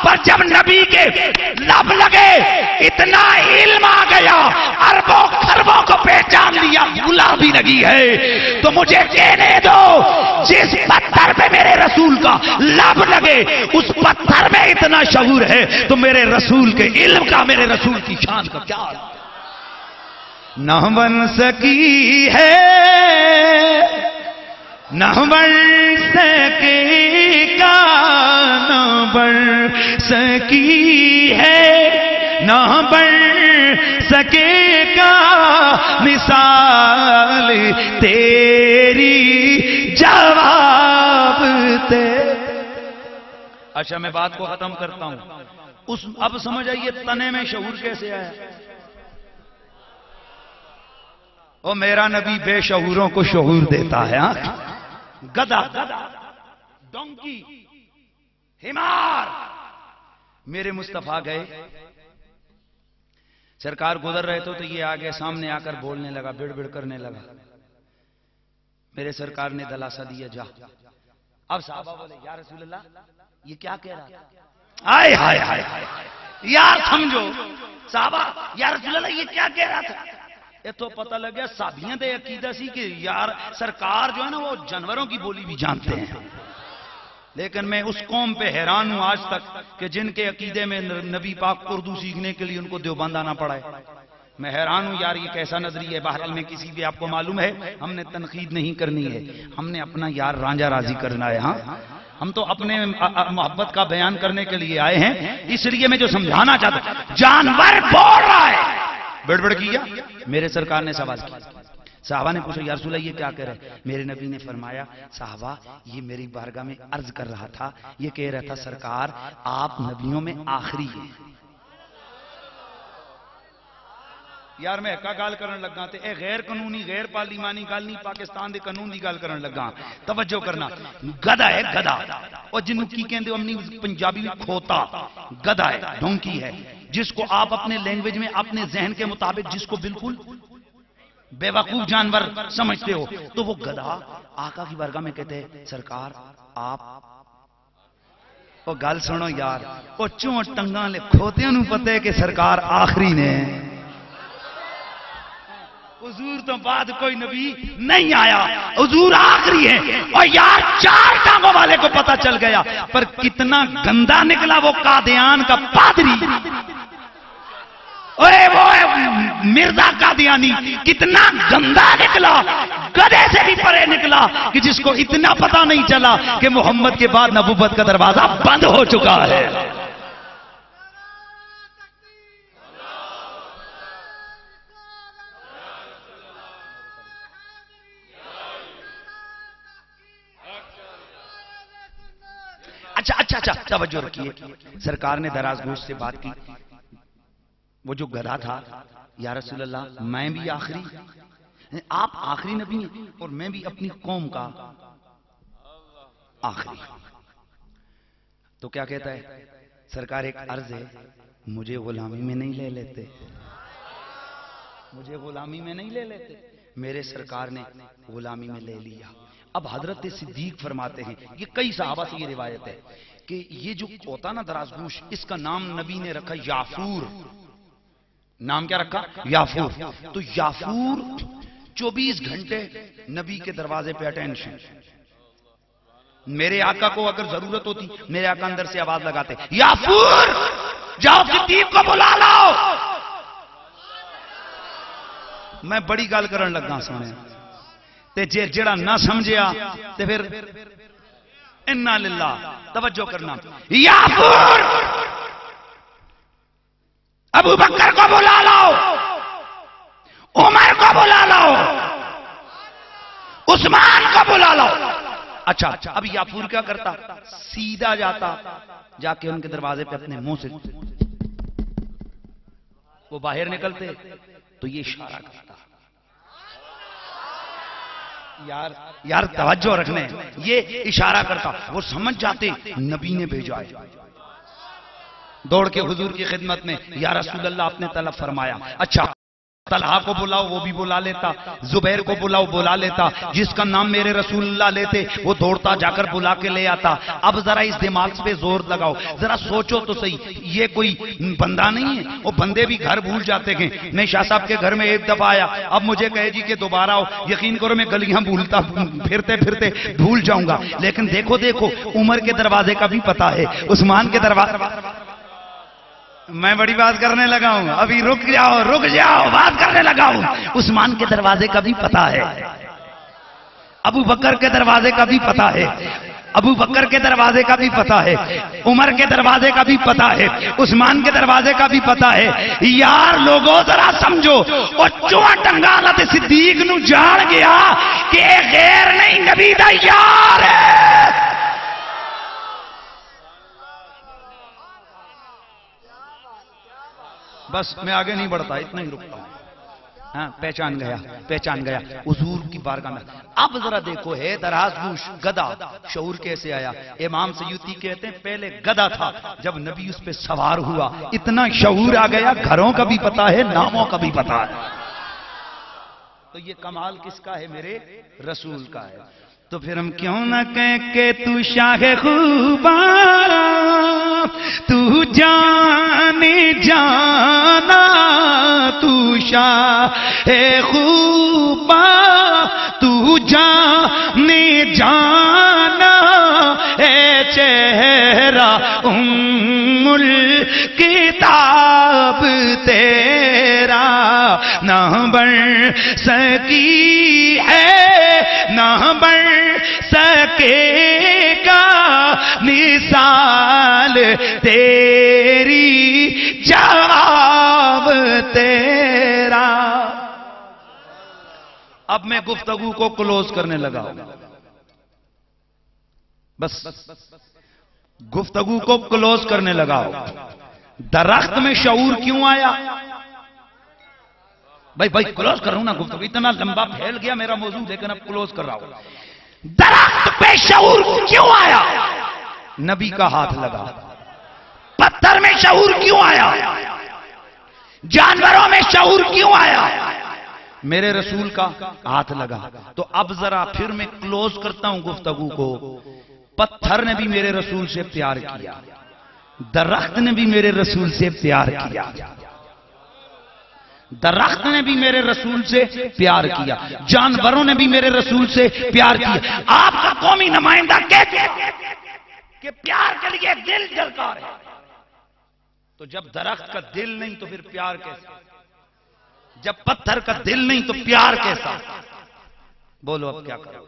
[SPEAKER 3] پر جب نبی کے لب لگے اتنا علم آ گیا، اربوں خربوں کو پہچان لیا، گلابی لگی ہے۔ تو مجھے کہنے دو، جس پتھر پہ میرے رسول کا لب لگے اس پتھر میں اتنا شعور ہے، تو میرے رسول کے علم کا، میرے رسول کی شان کا کیا نہ بن سکی ہے، نہ بن سکے گا، نہ بن سکی ہے، نہ بن سکے گا مثال تیری، جواب تے۔ اچھا میں بات کو ختم کرتا ہوں، اب سمجھ آئیے تنے میں شعور کیسے آیا۔ اور میرا نبی بے شعوروں کو شعور دیتا ہے۔ گدھا، ڈونکی، حمار، میرے مصطفیٰ گئے، سرکار گزر رہے تو یہ آگے سامنے آ کر بولنے لگا، بڑ بڑ کرنے لگا، میرے سرکار نے دلاسا دیا، جا۔ اب صحابہ بولے یا رسول اللہ یہ کیا کہہ رہا تھا؟ آئے ہائے ہائے یار سمجھو صحابہ، یا رسول اللہ یہ کیا کہہ رہا تھا؟ یہ تو پتہ لگ گیا صحابیاں دے عقیدہ سی کہ یار سرکار جو ہے نا وہ جانوروں کی بولی بھی جانتے ہیں۔ لیکن میں اس قوم پہ حیران ہوں آج تک کہ جن کے عقیدے میں نبی پاک اردو سیکھنے کے لیے ان کو دیوبند آنا پڑا ہے۔ میں حیران ہوں یار یہ کیسا نظریہ ہے۔ بہرحال میں کسی بھی، آپ کو معلوم ہے ہم نے تنقید نہیں کرنی ہے، ہم نے اپنا یار رانجھا راضی کرنا ہے۔ ہاں ہم تو اپنے محبت کا بیان کرنے کے لیے آئے ہیں، اس لیے میں جو سمجھانا چاہتا ہوں، جانور بول رہا ہے، بڑبڑ کیا، میرے سرکار نے سوال کیا، صحابہ نے پوچھا یا رسول اللہ یہ کیا کہہ رہے؟ میرے نبی نے فرمایا صحابہ یہ میری بارگاہ میں عرض کر رہا تھا، یہ کہہ رہا تھا سرکار آپ نبیوں میں آخری ہیں۔ یار میں ایک گال کرن لگا تے اے غیر قانونی غیر پارلیمانی گل نہیں، پاکستان دے قانون دی گل کرن لگا، توجہ کرنا۔ گدھا ہے گدھا، اور جنوں کی کہندے اپنی پنجابی میں کھوتا، گدھا ہے، ڈونکی ہے، جس کو آپ اپنے لینگویج میں اپنے ذہن کے مطابق جس کو بالکل بے وقوف جانور سمجھتے ہو، تو وہ گدھا آقا کی بارگاہ میں کہتے ہیں سرکار آپ، وہ گل سنو یار، وہ چون ٹنگاں لے کھوتیاں نوں پتہ ہے کہ سرکار آخری نے، حضور تو بعد کوئی نبی نہیں آیا، حضور آخری ہے۔ اور یار چار ٹانگوں والے کو پتہ چل گیا، پر کتنا گندا نکلا وہ قادیان کا پادری، وہ مرزا قادیانی کتنا گندا نکلا، گدھے سے بھی پرے نکلا کہ جس کو اتنا پتہ نہیں چلا کہ محمد کے بعد نبوت کا دروازہ بند ہو چکا ہے۔ اچھا توجہ رکھیے، سرکار نے دراز گوش سے بات کی، وہ جو گدھا تھا یا رسول اللہ میں بھی آخری، آپ آخری نبی ہیں اور میں بھی اپنی قوم کا آخری، تو کیا کہتا ہے سرکار؟ ایک عرض ہے، مجھے غلامی میں نہیں لے لیتے، مجھے غلامی میں نہیں لے لیتے، میرے سرکار نے غلامی میں لے لیا۔ اب حضرت صدیق فرماتے ہیں، یہ کئی صحابہ سے یہ روایت ہے کہ یہ جو ہوتا نا دراز گوش، اس کا نام نبی نے رکھا یافور، نام کیا رکھا؟ یافور۔ تو یافور 24 گھنٹے نبی کے دروازے پہ اٹینشن، میرے آقا کو اگر ضرورت ہوتی میرے آقا اندر سے آواز لگاتے یافور جاؤ صدیق کو بلا لاؤ۔ میں بڑی گل کرن لگا سونے تے جڑا نہ سمجھیا تے پھر انا للہ، توجہ کرنا، یافور ابو بکر کو بلا لاؤ، عمر کو بلا لاؤ، عثمان کو بلا لاؤ، اچھا اب یافور کیا کرتا؟ سیدھا جاتا، جا کے ان کے دروازے پہ اپنے منہ سے وہ باہر نکلتے تو یہ اشارہ کرتا، یار توجہ رکھنے، یہ اشارہ کرتا، وہ سمجھ جاتے نبی نے بھیجا ہے، دوڑ کے حضور کی خدمت میں، یا رسول اللہ آپ نے طلب فرمایا۔ اچھا طلحہ کو بلاؤ، وہ بھی بلا لیتا، زبیر کو بلاؤ، بلا لیتا، جس کا نام میرے رسول اللہ لیتے وہ دوڑتا جا کر بلا کے لے آتا۔ اب ذرا اس دماغ پہ زور لگاؤ، ذرا سوچو تو صحیح، یہ کوئی بندہ نہیں ہے، وہ بندے بھی گھر بھول جاتے ہیں۔ میں شاہ صاحب کے گھر میں ایک دفعہ آیا، اب مجھے کہے جی کہ دوبارہ آؤ، یقین کرو میں گلیاں بھولتا پھرتے پھرتے بھول جاؤں گا، لیکن دیکھو عمر کے دروازے کا بھی پتا ہے، عثمان کے دروازے، میں بڑی بات کرنے لگا ہوں، ابھی رک جاؤ بات کرنے لگا ہوں، عثمان کے دروازے کا بھی پتا ہے، ابو بکر کے دروازے کا بھی پتا ہے، ابو بکر کے دروازے کا بھی پتا ہے، عمر کے دروازے کا بھی پتا ہے، عثمان کے دروازے کا بھی پتا ہے۔ یار لوگوں ذرا سمجھو، وہ چوہا ٹنگالا تے صدیق نو جان گیا کہ غیر نہیں نبی دا یار ہے۔ بس میں آگے نہیں بڑھتا، اتنا ہی رکتا ہوں۔ ہاں پہچان گیا حضور کی بارگاہ میں۔ اب ذرا دیکھو، ہے دراز گوش گدا، شعور کیسے آیا؟ امام سیوطی کہتے ہیں پہلے گدا تھا، جب نبی اس پہ سوار ہوا اتنا شعور آ گیا، گھروں کا بھی پتا ہے، ناموں کا بھی پتا ہے۔ تو یہ کمال کس کا ہے؟ میرے رسول کا ہے۔ تو پھر ہم کیوں نہ کہیں کہ تو شاہ خوبارا، تو جانے جانا، تو شاہ خوبا، تو جانے جانا، اے چہرہ الکتاب تیرا نہ بڑھ سکی ہے، نہ بڑھ سکے گا مثال تیری، جواب تیرا۔ اب میں گفتگو کو کلوز کرنے لگا ہوں، بس گفتگو کو کلوز کرنے لگا ہوں۔ درخت میں شعور کیوں آیا؟ بھائی کلوز کر رہا ہوں نا، گفتگو اتنا لمبا پھیل گیا میرا موضوع، لیکن اب کلوز کر رہا ہوں۔ درخت پہ شعور کیوں آیا؟ نبی کا ہاتھ لگا۔ پتھر میں شعور کیوں آیا؟ جانوروں میں شعور کیوں آیا؟ میرے رسول کا ہاتھ لگا۔ تو اب ذرا پھر میں کلوز کرتا ہوں گفتگو کو۔ پتھر نے بھی میرے رسول سے پیار کیا، درخت نے بھی میرے رسول سے پیار کیا، درخت نے بھی میرے رسول سے پیار کیا، جانوروں نے بھی میرے رسول سے پیار کیا۔ آپ کا قومی نمائندہ کہتے ہیں کہ پیار کے لیے دل درکار ہے، تو جب درخت کا دل نہیں تو پھر پیار کیسا؟ جب پتھر کا دل نہیں تو پیار کیسا؟ بولو اب کیا کرو گے؟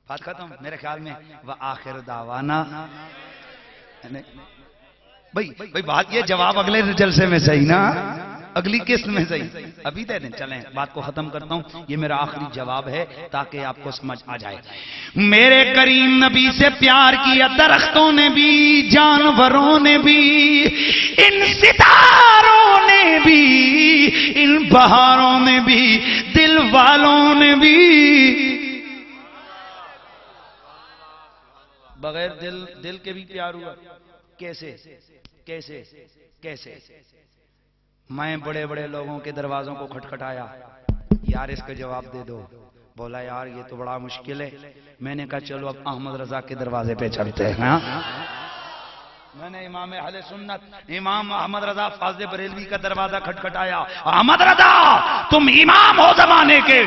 [SPEAKER 3] بات ختم میرے خیال میں۔ وآخر دعوانا، بھائی بات یہ، جواب اگلے جلسے میں صحیح نا، اگلی قسط میں صحیح، ابھی دے دیں۔ چلیں بات کو ختم کرتا ہوں، یہ میرا آخری جواب ہے تاکہ آپ کو سمجھ آ جائے۔ میرے کریم نبی سے پیار کیا درختوں نے بھی، جانوروں نے بھی، ان ستاروں نے بھی، ان بہاروں نے بھی، دل والوں نے بھی۔ بغیر دل کے بھی پیار ہوا؟ کیسے کیسے کیسے؟ میں بڑے بڑے لوگوں کے دروازوں کو کھٹکھٹایا، یار اس کا جواب دے دو۔ بولا یار یہ تو بڑا مشکل ہے۔ میں نے کہا چلو اب احمد رضا کے دروازے پہ چلتے ہیں۔ میں نے امام اہل سنت امام احمد رضا فاضل بریلوی کا دروازہ کھٹکھٹایا۔ احمد رضا تم امام ہو زمانے کے،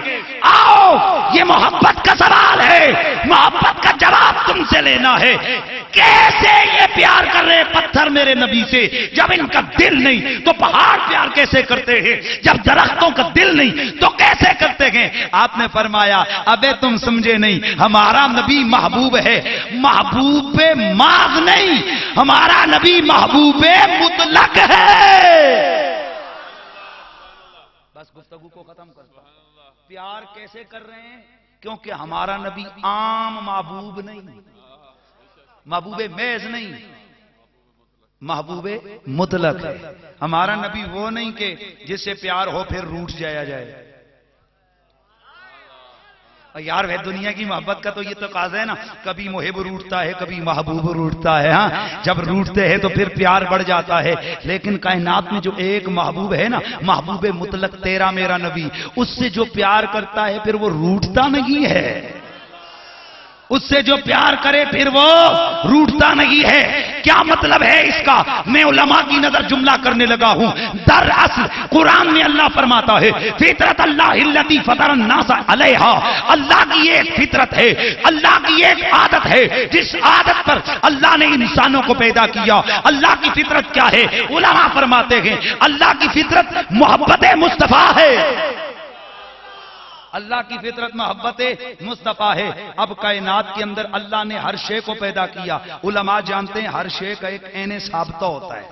[SPEAKER 3] آؤ یہ محبت کا سوال ہے، محبت کا جواب تم سے لینا ہے۔ کیسے یہ پیار کر رہے پتھر میرے نبی سے؟ جب ان کا دل نہیں تو پہاڑ پیار کیسے کرتے ہیں؟ جب درختوں کا دل نہیں تو کیسے کرتے ہیں؟ آپ نے فرمایا ابے تم سمجھے نہیں، ہمارا نبی محبوب ہے، محبوب محض نہیں، ہمارا نبی محبوب مطلق ہے۔ بس گفتگو کو ختم کرتا ہوں۔ پیار کیسے کر رہے ہیں؟ کیونکہ ہمارا نبی عام محبوب نہیں، محبوب محض نہیں، محبوب مطلق ہے۔ ہمارا نبی وہ نہیں کہ جس سے پیار ہو پھر روٹھ جایا جائے۔ یار وہ دنیا کی محبت کا تو یہ تقاضا ہے نا، کبھی محب روٹتا ہے کبھی محبوب روٹتا ہے۔ ہاں جب روٹتے ہیں تو پھر پیار بڑھ جاتا ہے، لیکن کائنات میں جو ایک محبوب ہے نا، محبوب مطلق تیرا میرا نبی، اس سے جو پیار کرتا ہے پھر وہ روٹتا نہیں ہے، اس سے جو پیار کرے پھر وہ روٹتا نہیں ہے۔ کیا مطلب ہے اس کا؟ میں علماء کی نظر جملہ کرنے لگا ہوں۔ دراصل قرآن میں اللہ فرماتا ہے فطرت اللہ التی فطر الناس علیہا، اللہ کی ایک فطرت ہے، اللہ کی ایک عادت ہے، جس عادت پر اللہ نے انسانوں کو پیدا کیا۔ اللہ کی فطرت کیا ہے؟ علماء فرماتے ہیں اللہ کی فطرت محبت مصطفیٰ ہے، اللہ کی فطرت محبت مصطفیٰ ہے۔ اب کائنات کے اندر اللہ نے ہر شے کو پیدا کیا، علماء جانتے ہیں ہر شے کا ایک عین ثابتہ ہوتا ہے۔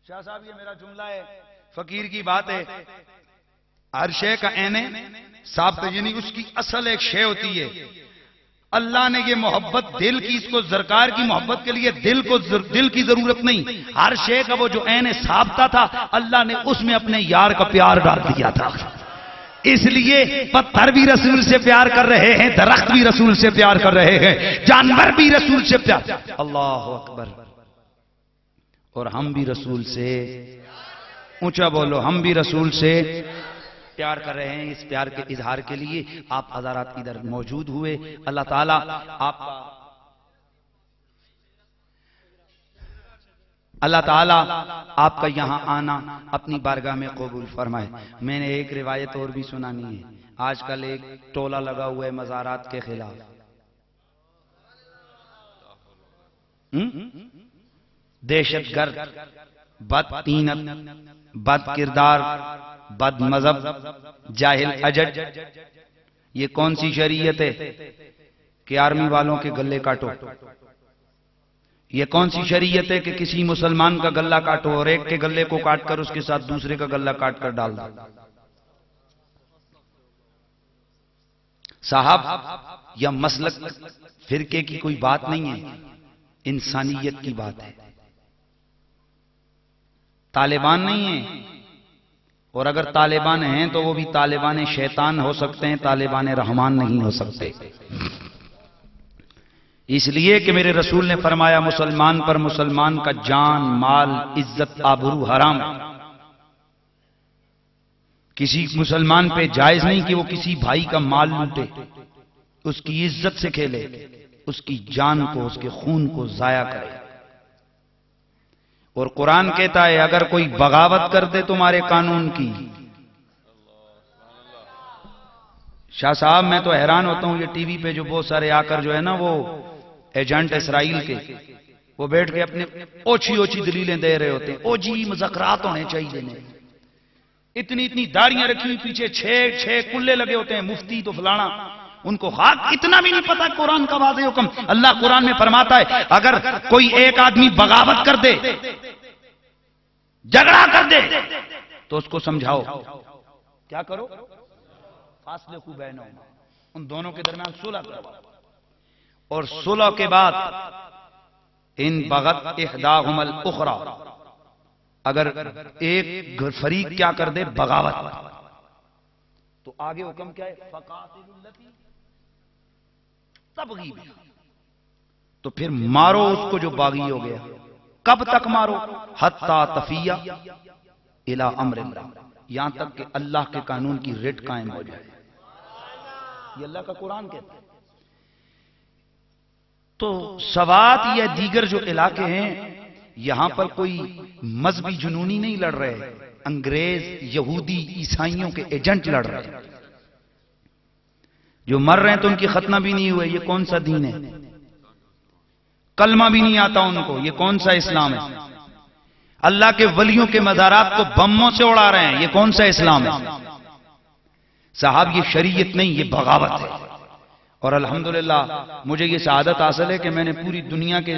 [SPEAKER 3] شاہ صاحب یہ میرا جملہ ہے، فقیر کی بات ہے، ہر شے کا عین ثابتہ یعنی اس کی اصل ایک شے ہوتی ہے۔ اللہ نے یہ محبت دل کی، اس کو زرکار کی محبت کے لیے دل کی ضرورت نہیں، ہر شے کا وہ جو عین ثابتہ تھا اللہ نے اس میں اپنے یار کا پیار ڈال دیا تھا۔ اس لیے پتھر بھی رسول سے پیار کر رہے ہیں، درخت بھی رسول سے پیار کر رہے ہیں، جانور بھی رسول سے پیار۔ اللہ اکبر۔ اور ہم بھی رسول سے، اونچا بولو، ہم بھی رسول سے پیار کر رہے ہیں۔ اس پیار کے اظہار کے لیے آپ حضرات ادھر موجود ہوئے، اللہ تعالیٰ آپ کا اللہ تعالیٰ آپ کا یہاں آنا اپنی بارگاہ میں قبول فرمائے۔ میں نے ایک روایت اور بھی سنانی ہے۔ آج کل ایک ٹولہ لگا ہوا ہے مزارات کے خلاف، دہشت گرد، بد تینت، بد کردار، بد مذہب، جاہل اجٹ۔ یہ کون سی شریعت ہے کہ آرمی والوں کے گلے کاٹو؟ یہ کون سی شریعت ہے کہ کسی مسلمان کا گلہ کاٹو اور ایک کے گلے کو کاٹ کر اس کے ساتھ دوسرے کا گلہ کاٹ کر ڈال دو؟ صاحب یہ مسلک فرقے کی کوئی بات نہیں ہے، انسانیت کی بات ہے۔ طالبان نہیں ہیں، اور اگر طالبان ہیں تو وہ بھی طالبان شیطان ہو سکتے ہیں، طالبان رحمان نہیں ہو سکتے۔ اس لیے کہ میرے رسول نے فرمایا مسلمان پر مسلمان کا جان، مال، عزت، آبرو حرام۔ کسی مسلمان پہ جائز نہیں کہ وہ کسی بھائی کا مال لوٹے، اس کی عزت سے کھیلے، اس کی جان کو، اس کے خون کو ضائع کرے۔ اور قرآن کہتا ہے اگر کوئی بغاوت کر دے تمہارے قانون کی، شاہ صاحب میں تو حیران ہوتا ہوں، یہ ٹی وی پہ جو بہت سارے آ کر جو ہے نا وہ ایجنٹ اسرائیل کے، وہ بیٹھ کے اپنے اوچھی اوچھی دلیلیں دے رہے ہوتے ہیں۔ او جی مذاکرات ہونے چاہیے، اتنی اتنی داڑیاں رکھی ہوئی، پیچھے چھ کلے لگے ہوتے ہیں، مفتی تو فلانا، ان کو خاک اتنا بھی نہیں پتا قرآن کا واضح حکم۔ اللہ قرآن میں فرماتا ہے اگر کوئی ایک آدمی بغاوت کر دے، جھگڑا کر دے تو اس کو سمجھاؤ، کیا کرو؟ فاصلے کو بینہم، ان دونوں کے درمیان صلح کرو، اور صلح کے بعد ان بغت احداہم الاخری، اگر ایک فریق کیا کر دے بغاوت، تو آگے حکم کیا ہے؟ فقاتلوا التی تبغی، تو پھر مارو اس کو جو باغی ہو گیا۔ کب تک مارو؟ حتی تفیہ الی امر اللہ، یہاں تک کہ اللہ کے قانون کی ریٹ قائم ہو جائے۔ یہ اللہ کا قرآن کہتا ہے۔ تو سوات یا دیگر جو علاقے ہیں یہاں پر کوئی مذہبی جنونی نہیں لڑ رہے، انگریز، یہودی، عیسائیوں کے ایجنٹ لڑ رہے ہیں۔ جو مر رہے ہیں تو ان کی ختنہ بھی نہیں ہوئے، یہ کون سا دین ہے؟ کلمہ بھی نہیں آتا ان کو، یہ کون سا اسلام ہے؟ اللہ کے ولیوں کے مزارات کو بموں سے اڑا رہے ہیں، یہ کون سا اسلام ہے؟ صاحب یہ شریعت نہیں، یہ بغاوت ہے۔ اور الحمدللہ مجھے یہ سعادت حاصل ہے کہ میں نے پوری دنیا کے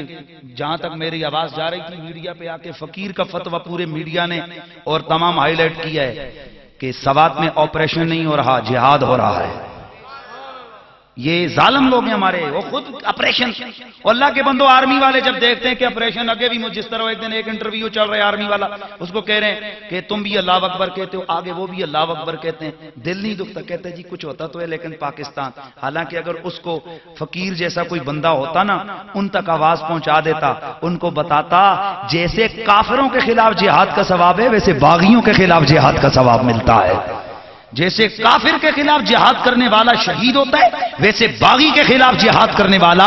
[SPEAKER 3] جہاں تک میری آواز جا رہی تھی میڈیا پہ آ کے فقیر کا فتویٰ پورے میڈیا نے اور تمام ہائی لائٹ کیا ہے کہ سوات میں آپریشن نہیں ہو رہا، جہاد ہو رہا ہے. یہ ظالم لوگ ہیں ہمارے، وہ خود آپریشن. اللہ کے بندو، آرمی والے جب دیکھتے ہیں کہ آپریشن، آگے بھی جس طرح ایک دن ایک انٹرویو چل رہا ہے آرمی والا، اس کو کہہ رہے ہیں کہ تم بھی اللہ اکبر کہتے ہو، آگے وہ بھی اللہ اکبر کہتے ہیں، دل نہیں دکھتا. کہتے ہیں جی کچھ ہوتا تو ہے لیکن پاکستان. حالانکہ اگر اس کو فقیر جیسا کوئی بندہ ہوتا نا، ان تک آواز پہنچا دیتا، ان کو بتاتا جیسے کافروں کے خلاف جہاد کا ثواب ہے ویسے باغیوں کے خلاف جہاد کا ثواب ملتا ہے. جیسے کافر کے خلاف جہاد کرنے والا شہید ہوتا ہے ویسے باغی کے خلاف جہاد کرنے والا،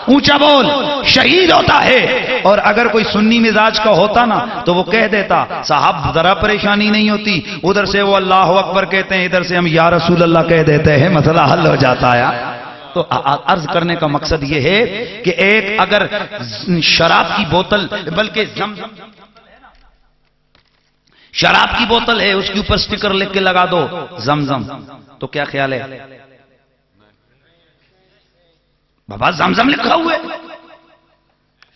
[SPEAKER 3] اونچا بول، شہید ہوتا ہے. اور اگر کوئی سنی مزاج کا ہوتا نا تو وہ کہہ دیتا صاحب ذرا پریشانی نہیں ہوتی، ادھر سے وہ اللہ اکبر کہتے ہیں، ادھر سے ہم یا رسول اللہ کہہ دیتے ہیں، مسئلہ حل ہو جاتا ہے. تو عرض کرنے کا مقصد یہ ہے کہ ایک اگر شراب کی بوتل، بلکہ شراب کی بوتل ہے، اس کے اوپر سٹیکر لکھ کے لگا دو زمزم، تو کیا خیال ہے؟ بابا زمزم لکھا ہوا ہے،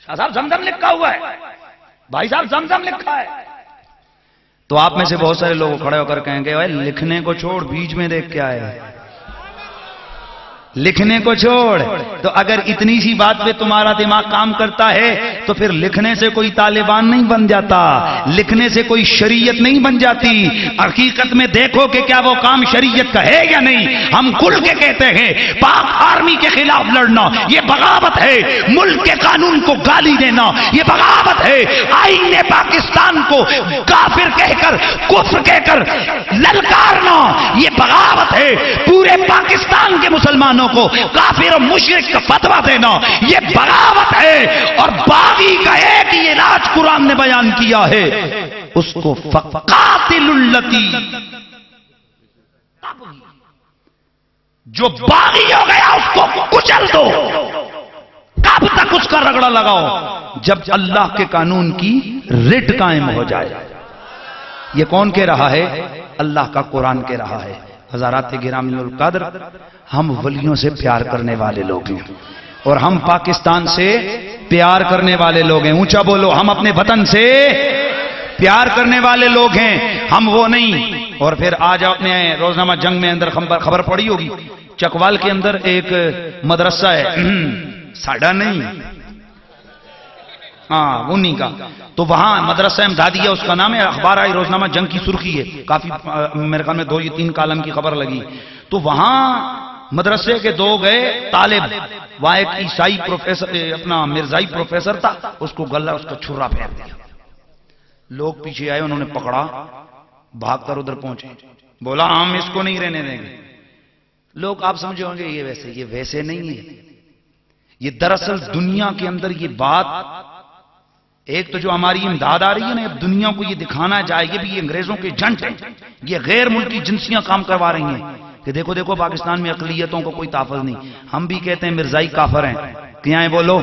[SPEAKER 3] شاہ صاحب زمزم لکھا ہوا ہے، بھائی صاحب زمزم لکھا ہے. تو آپ میں سے بہت سارے لوگ کھڑے ہو کر کہیں گے اوے لکھنے کو چھوڑ، بیچ میں دیکھ کیا ہے، لکھنے کو چھوڑ. تو اگر اتنی سی بات پہ تمہارا دماغ کام کرتا ہے تو پھر لکھنے سے کوئی طالبان نہیں بن جاتا، لکھنے سے کوئی شریعت نہیں بن جاتی. حقیقت میں دیکھو کہ کیا وہ کام شریعت کا ہے یا نہیں. ہم کھل کے کہتے ہیں پاک آرمی کے خلاف لڑنا یہ بغاوت ہے، ملک کے قانون کو گالی دینا یہ بغاوت ہے، آئین پاکستان کو کافر کہہ کر، کفر کہہ کر للکارنا یہ بغاوت ہے، پورے پاکستان کے مسلمانوں کو کافر و مشرک کا فتویٰ دینا یہ بغاوت ہے. اور باغی کا ایک ہی علاج قرآن نے بیان کیا ہے، اس کو فقاتل التی، جو باغی ہو گیا اس کو کچل دو. کب تک اس کا رگڑا لگاؤ؟ جب اللہ کے قانون کی رٹ قائم ہو جائے. یہ کون کہہ رہا ہے؟ اللہ کا قرآن کہہ رہا ہے. حضرات گرامی القدر، ہم ولیوں سے پیار کرنے والے لوگ ہیں اور ہم پاکستان سے پیار کرنے والے لوگ ہیں. اونچا بولو، ہم اپنے وطن سے پیار کرنے والے لوگ ہیں، ہم وہ نہیں. اور پھر آج آپ نے روزنامہ جنگ میں اندر خبر پڑی ہوگی، چکوال کے اندر ایک مدرسہ ہے، ساڈا نہیں، ہاں انہی کا. تو وہاں مدرسہ امدادیہ اس کا نام ہے، اخبار آئی روزنامہ جنگ کی سرخی ہے، کافی میرے خیال میں 2 یا 3 کالم کی خبر لگی. تو وہاں مدرسے کے 2 گئے طالب، وہاں ایک عیسائی پروفیسر، اپنا مرزائی پروفیسر تھا، اس کو گلہ اس کا چھرا پھیر دیا. لوگ پیچھے آئے، انہوں نے پکڑا، بھاگ کر ادھر پہنچے، بولا ہم اس کو نہیں رہنے دیں گے. لوگ آپ سمجھے ہوں گے یہ ویسے نہیں ہے. یہ دراصل دنیا کے اندر یہ بات، ایک تو جو ہماری امداد آ رہی ہے نا، اب دنیا کو یہ دکھانا جائے یہ بھی انگریزوں کے جنٹ ہیں، یہ غیر ملکی جنسیاں کام کروا رہی ہیں کہ دیکھو دیکھو پاکستان میں اقلیتوں کو کوئی تحفظ نہیں. ہم بھی کہتے ہیں مرزائی کافر ہیں، کیا ہیں بولو؟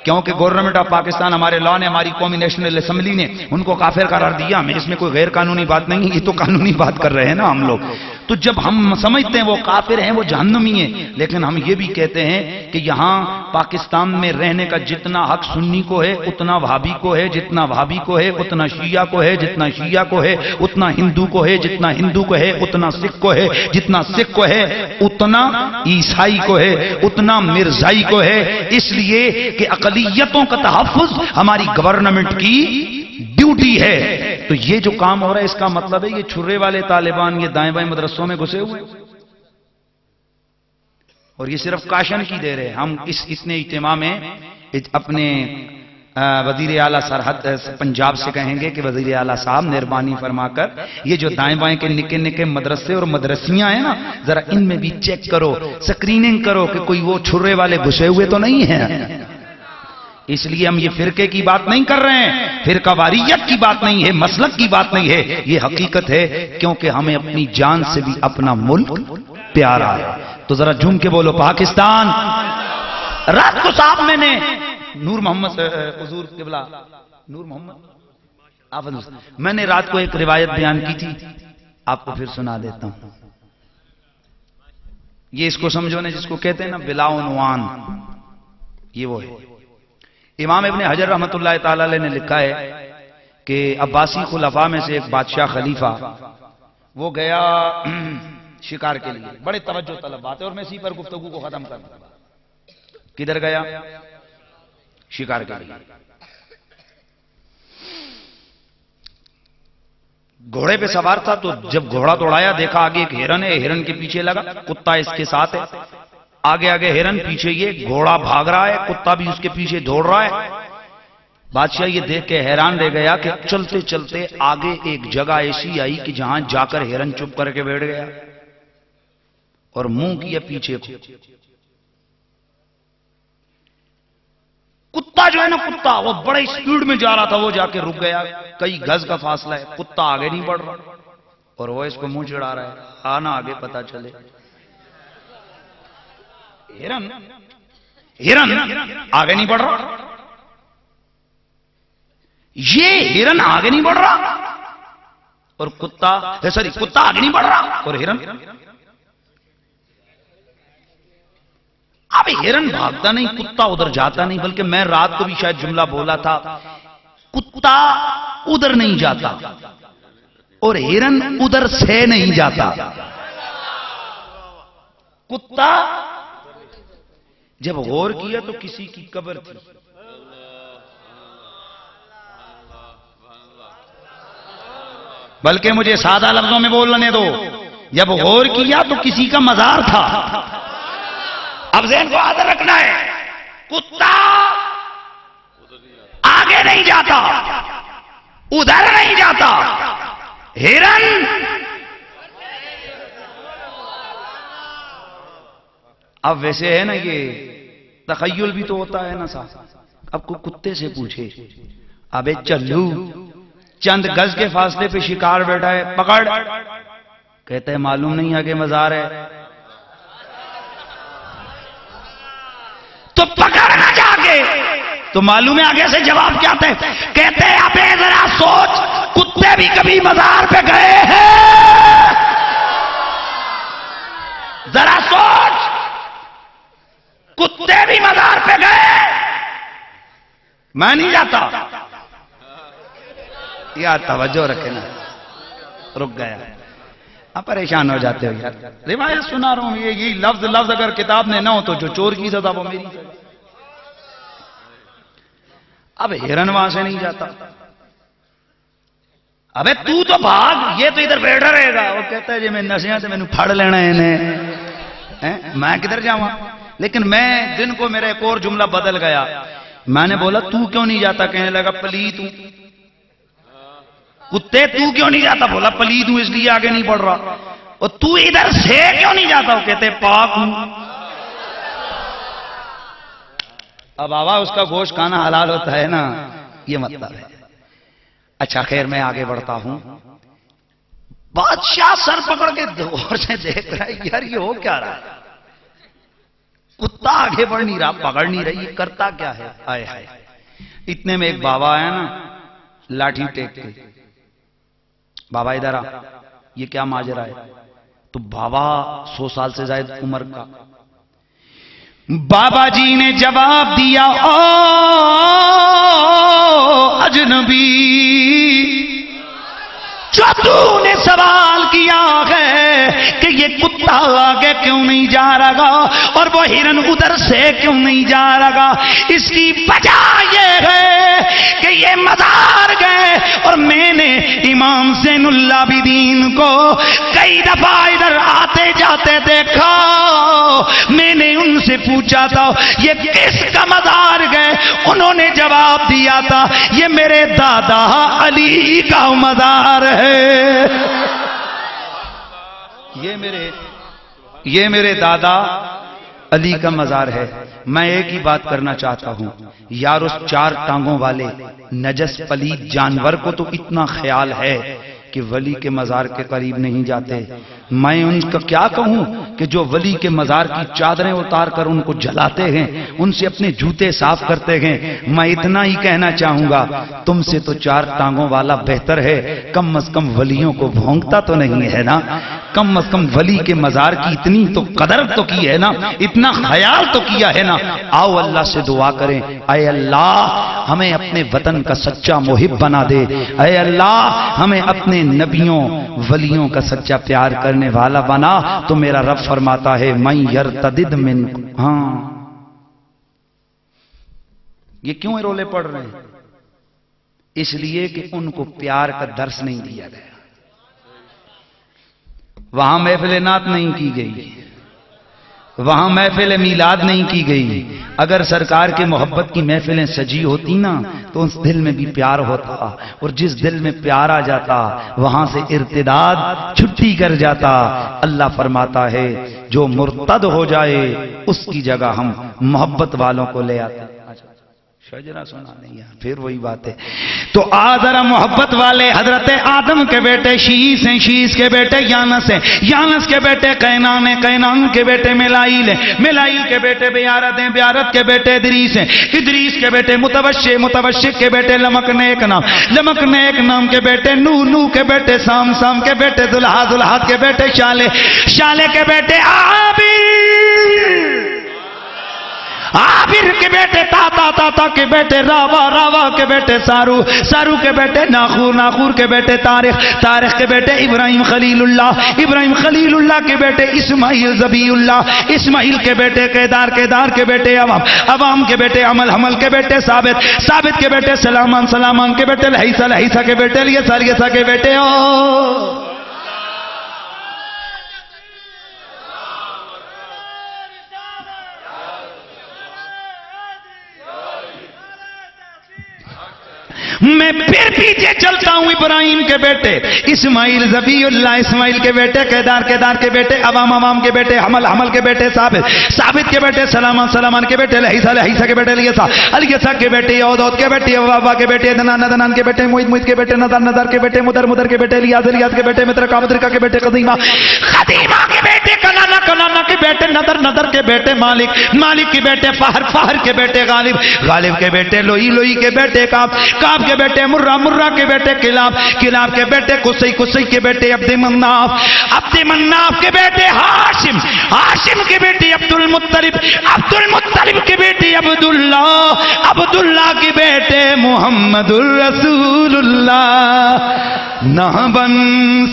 [SPEAKER 3] کیونکہ گورنمنٹ آف پاکستان، ہمارے لا نے، ہماری قومی نیشنل اسمبلی نے ان کو کافر قرار دیا. ہمیں اس میں کوئی غیر قانونی بات نہیں، یہ تو قانونی بات کر رہے ہیں نا ہم لوگ. تو جب ہم سمجھتے ہیں وہ کافر ہیں، وہ جہنمی ہیں، لیکن ہم یہ بھی کہتے ہیں کہ یہاں پاکستان میں رہنے کا جتنا حق سنی کو ہے اتنا وہابی کو ہے، جتنا وہابی کو ہے اتنا شیعہ کو ہے، جتنا شیعہ کو ہے اتنا ہندو کو ہے، جتنا ہندو کو ہے اتنا سکھ کو ہے، جتنا سکھ کو ہے اتنا عیسائی کو ہے، اتنا مرزائی کو ہے. اس لیے کہ اقلیتوں کا تحفظ ہماری گورنمنٹ کی ڈیوٹی ہے. تو یہ جو کام ہو رہا ہے اس کا مطلب ہے یہ چھرے والے طالبان یہ دائیں بائیں مدرسوں میں گھسے ہوئے، اور یہ صرف کاشن کی دے رہے ہیں. ہم اتنے اجتماع میں اپنے وزیر اعلیٰ سرحد پنجاب سے کہیں گے کہ وزیر اعلیٰ صاحب مہربانی فرما کر یہ جو دائیں بائیں کے نکے نکے مدرسے اور مدرسیاں ہیں نا، ذرا ان میں بھی چیک کرو، سکریننگ کرو کہ کوئی وہ چھرے والے گھسے ہوئے تو نہیں ہیں. اس لیے ہم یہ فرقے کی بات نہیں کر رہے ہیں، فرقہ واریت کی بات نہیں ہے، مسلک کی بات نہیں ہے، یہ حقیقت ہے کیونکہ ہمیں اپنی جان سے بھی اپنا ملک پیارا ہے. تو ذرا جھوم کے بولو پاکستان. رات کو صاحب میں نے نور محمد حضور قبلہ نور محمد میں نے رات کو ایک روایت بیان کی تھی، آپ کو پھر سنا دیتا ہوں. یہ اس کو سمجھو نے جس کو کہتے ہیں نا بلا عنوان، یہ وہ ہے. امام ابن حجر رحمۃ اللہ تعالی علیہ نے لکھا ہے کہ عباسی خلفاء میں سے ایک بادشاہ خلیفہ وہ گیا شکار کے لیے، بڑے توجہ طلب بات ہے اور میں اسی پر گفتگو کو ختم کر دوں. کدھر گیا؟ شکار کے لیے. گھوڑے پہ سوار تھا تو جب گھوڑا دوڑایا دیکھا آگے ایک ہرن ہے، ہرن کے پیچھے لگا، کتا اس کے ساتھ ہے، آگے آگے ہرن، پیچھے یہ گھوڑا بھاگ رہا ہے، کتا بھی اس کے پیچھے دوڑ رہا ہے. بادشاہ یہ دیکھ کے حیران رہ گیا کہ چلتے چلتے آگے ایک جگہ ایسی آئی کہ جہاں جا کر ہرن چپ کر کے بیٹھ گیا اور منہ کیا پیچھے کو. کتا جو ہے نا، کتا وہ بڑے سپیڈ میں جا رہا تھا، وہ جا کے رک گیا. کئی گز کا فاصلہ ہے، کتا آگے نہیں بڑھ رہا اور وہ اس کو منہ چڑھا رہا ہے. آنا آگے پتا چلے. ہرن آگے نہیں بڑھ رہا، یہ ہرن آگے نہیں بڑھ رہا اور کتا آگے نہیں بڑھ رہا اور ہرن. اب ہرن بھاگتا نہیں، کتا ادھر جاتا نہیں، بلکہ میں رات کو بھی شاید جملہ بولا تھا، کتا ادھر نہیں جاتا اور ہرن ادھر سے نہیں جاتا. کتا جب غور کیا تو کسی کی قبر تھی. بلکہ مجھے سادہ لفظوں میں بولنے دو، جب غور کیا تو کسی کا مزار تھا. اب ذہن کو حاضر رکھنا ہے، کتا آگے نہیں جاتا، ادھر نہیں جاتا، ہرن اب ویسے ہے نا، یہ تخیل بھی تو ہوتا ہے نا صاحب. اب کو کتے سے پوچھے، ابے چلو چند گز کے فاصلے پہ شکار بیٹھا ہے، پکڑ، کہتا ہے معلوم نہیں آگے مزار ہے، تو پکڑنا جا کے. تو معلوم ہے آگے سے جواب کیا تھے؟ کہتے ہیں ابے ذرا سوچ، کتے بھی کبھی مزار پہ گئے ہیں، ذرا سوچ، کتے بھی مزار پہ گئے. میں نہیں جاتا. یار توجہ رکھے نا، رک گیا. آپ پریشان ہو جاتے ہو یار، روایت سنا رہا ہوں، یہ لفظ اگر کتاب نے نہ ہو تو جو چور کی سزا وہ میری. اب ہرن وہاں سے نہیں جاتا. ابے تو بھاگ، یہ تو ادھر بیٹھا رہے گا. وہ کہتا ہے جی میں نشیاں سے میں نے پھڑ لینا ہے انہیں، میں کدھر جاؤں. لیکن میں دن کو میرا ایک اور جملہ بدل گیا. میں نے بولا تو کیوں نہیں جاتا؟ کہنے لگا پلیت ہوں. کتے تو کیوں نہیں جاتا؟ بولا پلید ہوں اس لیے آگے نہیں بڑھ رہا. اور تو ادھر سے کیوں نہیں جاتا؟ وہ کہتے پاک ہوں. اب آوا اس کا گوشت کھانا حلال ہوتا ہے نا، یہ مطلب ہے. اچھا خیر میں آگے بڑھتا ہوں. بادشاہ سر پکڑ کے غور سے دیکھ رہا ہے، یار یہ ہو کیا رہا ہے؟ کتا آگے بڑھ نہیں رہا، پکڑ نہیں رہی، کرتا کیا ہے؟ آئے ہائے. اتنے میں ایک بابا ہے نا، لاٹھی ٹیک کے، بابا ادھر آ، یہ کیا ماجرا ہے؟ تو بابا 100 سال سے زائد عمر کا. بابا جی نے جواب دیا، او اجنبی، جو تو نے سوال کیا ہے کہ یہ کتا آگے کیوں نہیں جا رہا اور وہ ہرن ادھر سے کیوں نہیں جا رہا، اس کی وجہ یہ ہے کہ یہ مزار گئے اور میں نے امام زین العابدین کو کئی دفعہ ادھر آتے جاتے دیکھا. میں نے ان سے پوچھا تھا یہ کس کا مزار گئے، انہوں نے جواب دیا تھا یہ میرے دادا علی کا مزار ہے. یہ میرے دادا علی کا مزار ہے. میں ایک ہی بات کرنا چاہتا ہوں یار، اس 4 ٹانگوں والے نجس پلید جانور کو تو اتنا خیال ہے کہ ولی کے مزار کے قریب نہیں جاتے. میں ان کا کیا کہوں کہ جو ولی کے مزار کی چادریں اتار کر ان کو جلاتے ہیں، ان سے اپنے جوتے صاف کرتے ہیں. میں اتنا ہی کہنا چاہوں گا، تم سے تو 4 ٹانگوں والا بہتر ہے، کم از کم ولیوں کو بھونکتا تو نہیں ہے نا، کم از کم ولی کے مزار کی اتنی تو قدر تو کی ہے نا، اتنا خیال تو کیا ہے نا. آؤ اللہ سے دعا کریں، اے اللہ ہمیں اپنے وطن کا سچا محب بنا دے، اے اللہ ہمیں اپنے نبیوں ولیوں کا سچا پیار کرنے والا بنا تو میرا رب فرماتا ہے من یرتدد من. ہاں یہ کیوں رولے پڑ رہے ہیں؟ اس لیے کہ ان کو پیار کا درس نہیں دیا گیا. وہاں محفل نعت نہیں کی گئی، وہاں محفل میلاد نہیں کی گئی. اگر سرکار کے محبت کی محفلیں سجی ہوتی نا تو اس دل میں بھی پیار ہوتا، اور جس دل میں پیار آ جاتا وہاں سے ارتداد چھٹی کر جاتا. اللہ فرماتا ہے جو مرتد ہو جائے اس کی جگہ ہم محبت والوں کو لے آتے. شجرا سنا نہیں ہے، پھر وہی بات ہے. تو ذرا محبت والے حضرت آدم کے بیٹے شیس ہیں، شیس کے بیٹے یانس ہیں، یانس کے بیٹے قینان ہیں، قینان کے بیٹے میلائیل ہیں، میلائیل کے بیٹے بیارت ہیں، بیارت کے بیٹے ادریس ہیں، ادریس کے بیٹے متوشع، متوشع کے بیٹے لمکنیک نام، لمکنیک نام کے بیٹے نو، نو کے بیٹے سام، سام کے بیٹے ذوالحا، ذوالحا کے بیٹے شالے، شالے کے بیٹے عابر، عابر کے بیٹے تاتا، تاتا کے بیٹے راوا، راوا کے بیٹے سارو، سارو کے بیٹے ناخور، ناخور کے بیٹے تاریخ، تاریخ کے بیٹے ابراہیم خلیل اللہ، ابراہیم خلیل اللہ کے بیٹے اسماعیل ذبیح اللہ، اسماعیل کے بیٹے کیدار، کیدار کے بیٹے عوام، عوام کے بیٹے عمل، حمل کے بیٹے ثابت، ثابت کے بیٹے سلامان، سلامان کے بیٹے لہیسا، لہیسا کے بیٹے لیسا، لیسا کے بیٹے میں پھر پیچھے چلتا ہوں. ابراہیم کے بیٹے اسماعیل ذبیح اللہ، اسماعیل کے بیٹے کیدار، کیدار کے بیٹے عوام، عوام کے بیٹے حمل، حمل کے بیٹے ثابت، ثابت کے بیٹے سلامان، سلامان کے بیٹے لہیسا، لہیسا کے بیٹے لیسا، الیسا کے بیٹے یودود کے بیٹے وابا کے بیٹے دنان، دنان کے بیٹے موید، موید کے بیٹے نظر، نظر کے بیٹے مدر، مدر کے بیٹے لیاز، لیاز کے بیٹے مترکا، مترکا کے بیٹے قدیمہ، قدیمہ کے بیٹے کنانا، کنانا کے بیٹے نظر، نظر کے بیٹے مالک، مالک کے بیٹے فہر، فہر کے بیٹے غالب، غالب کے بیٹے لوئی، لوئی کے بیٹے کعب، کعب کے بیٹے مرہ، مرہ کے بیٹے کلاب، کلاب کے بیٹے قصی، قصی کے بیٹے عبد مناف، عبد مناف کے بیٹے ہاشم، ہاشم کے بیٹے عبد المطلب، عبد المطلب کے بیٹے عبداللہ، عبداللہ کے بیٹے محمد الرسول اللہ. نہ بن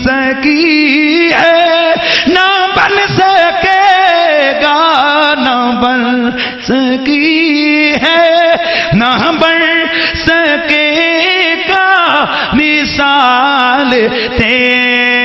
[SPEAKER 3] سکی ہے، نہ بن سکے گا، نہ بن سکی ہے، نہ بن سکے گا مثال تیرے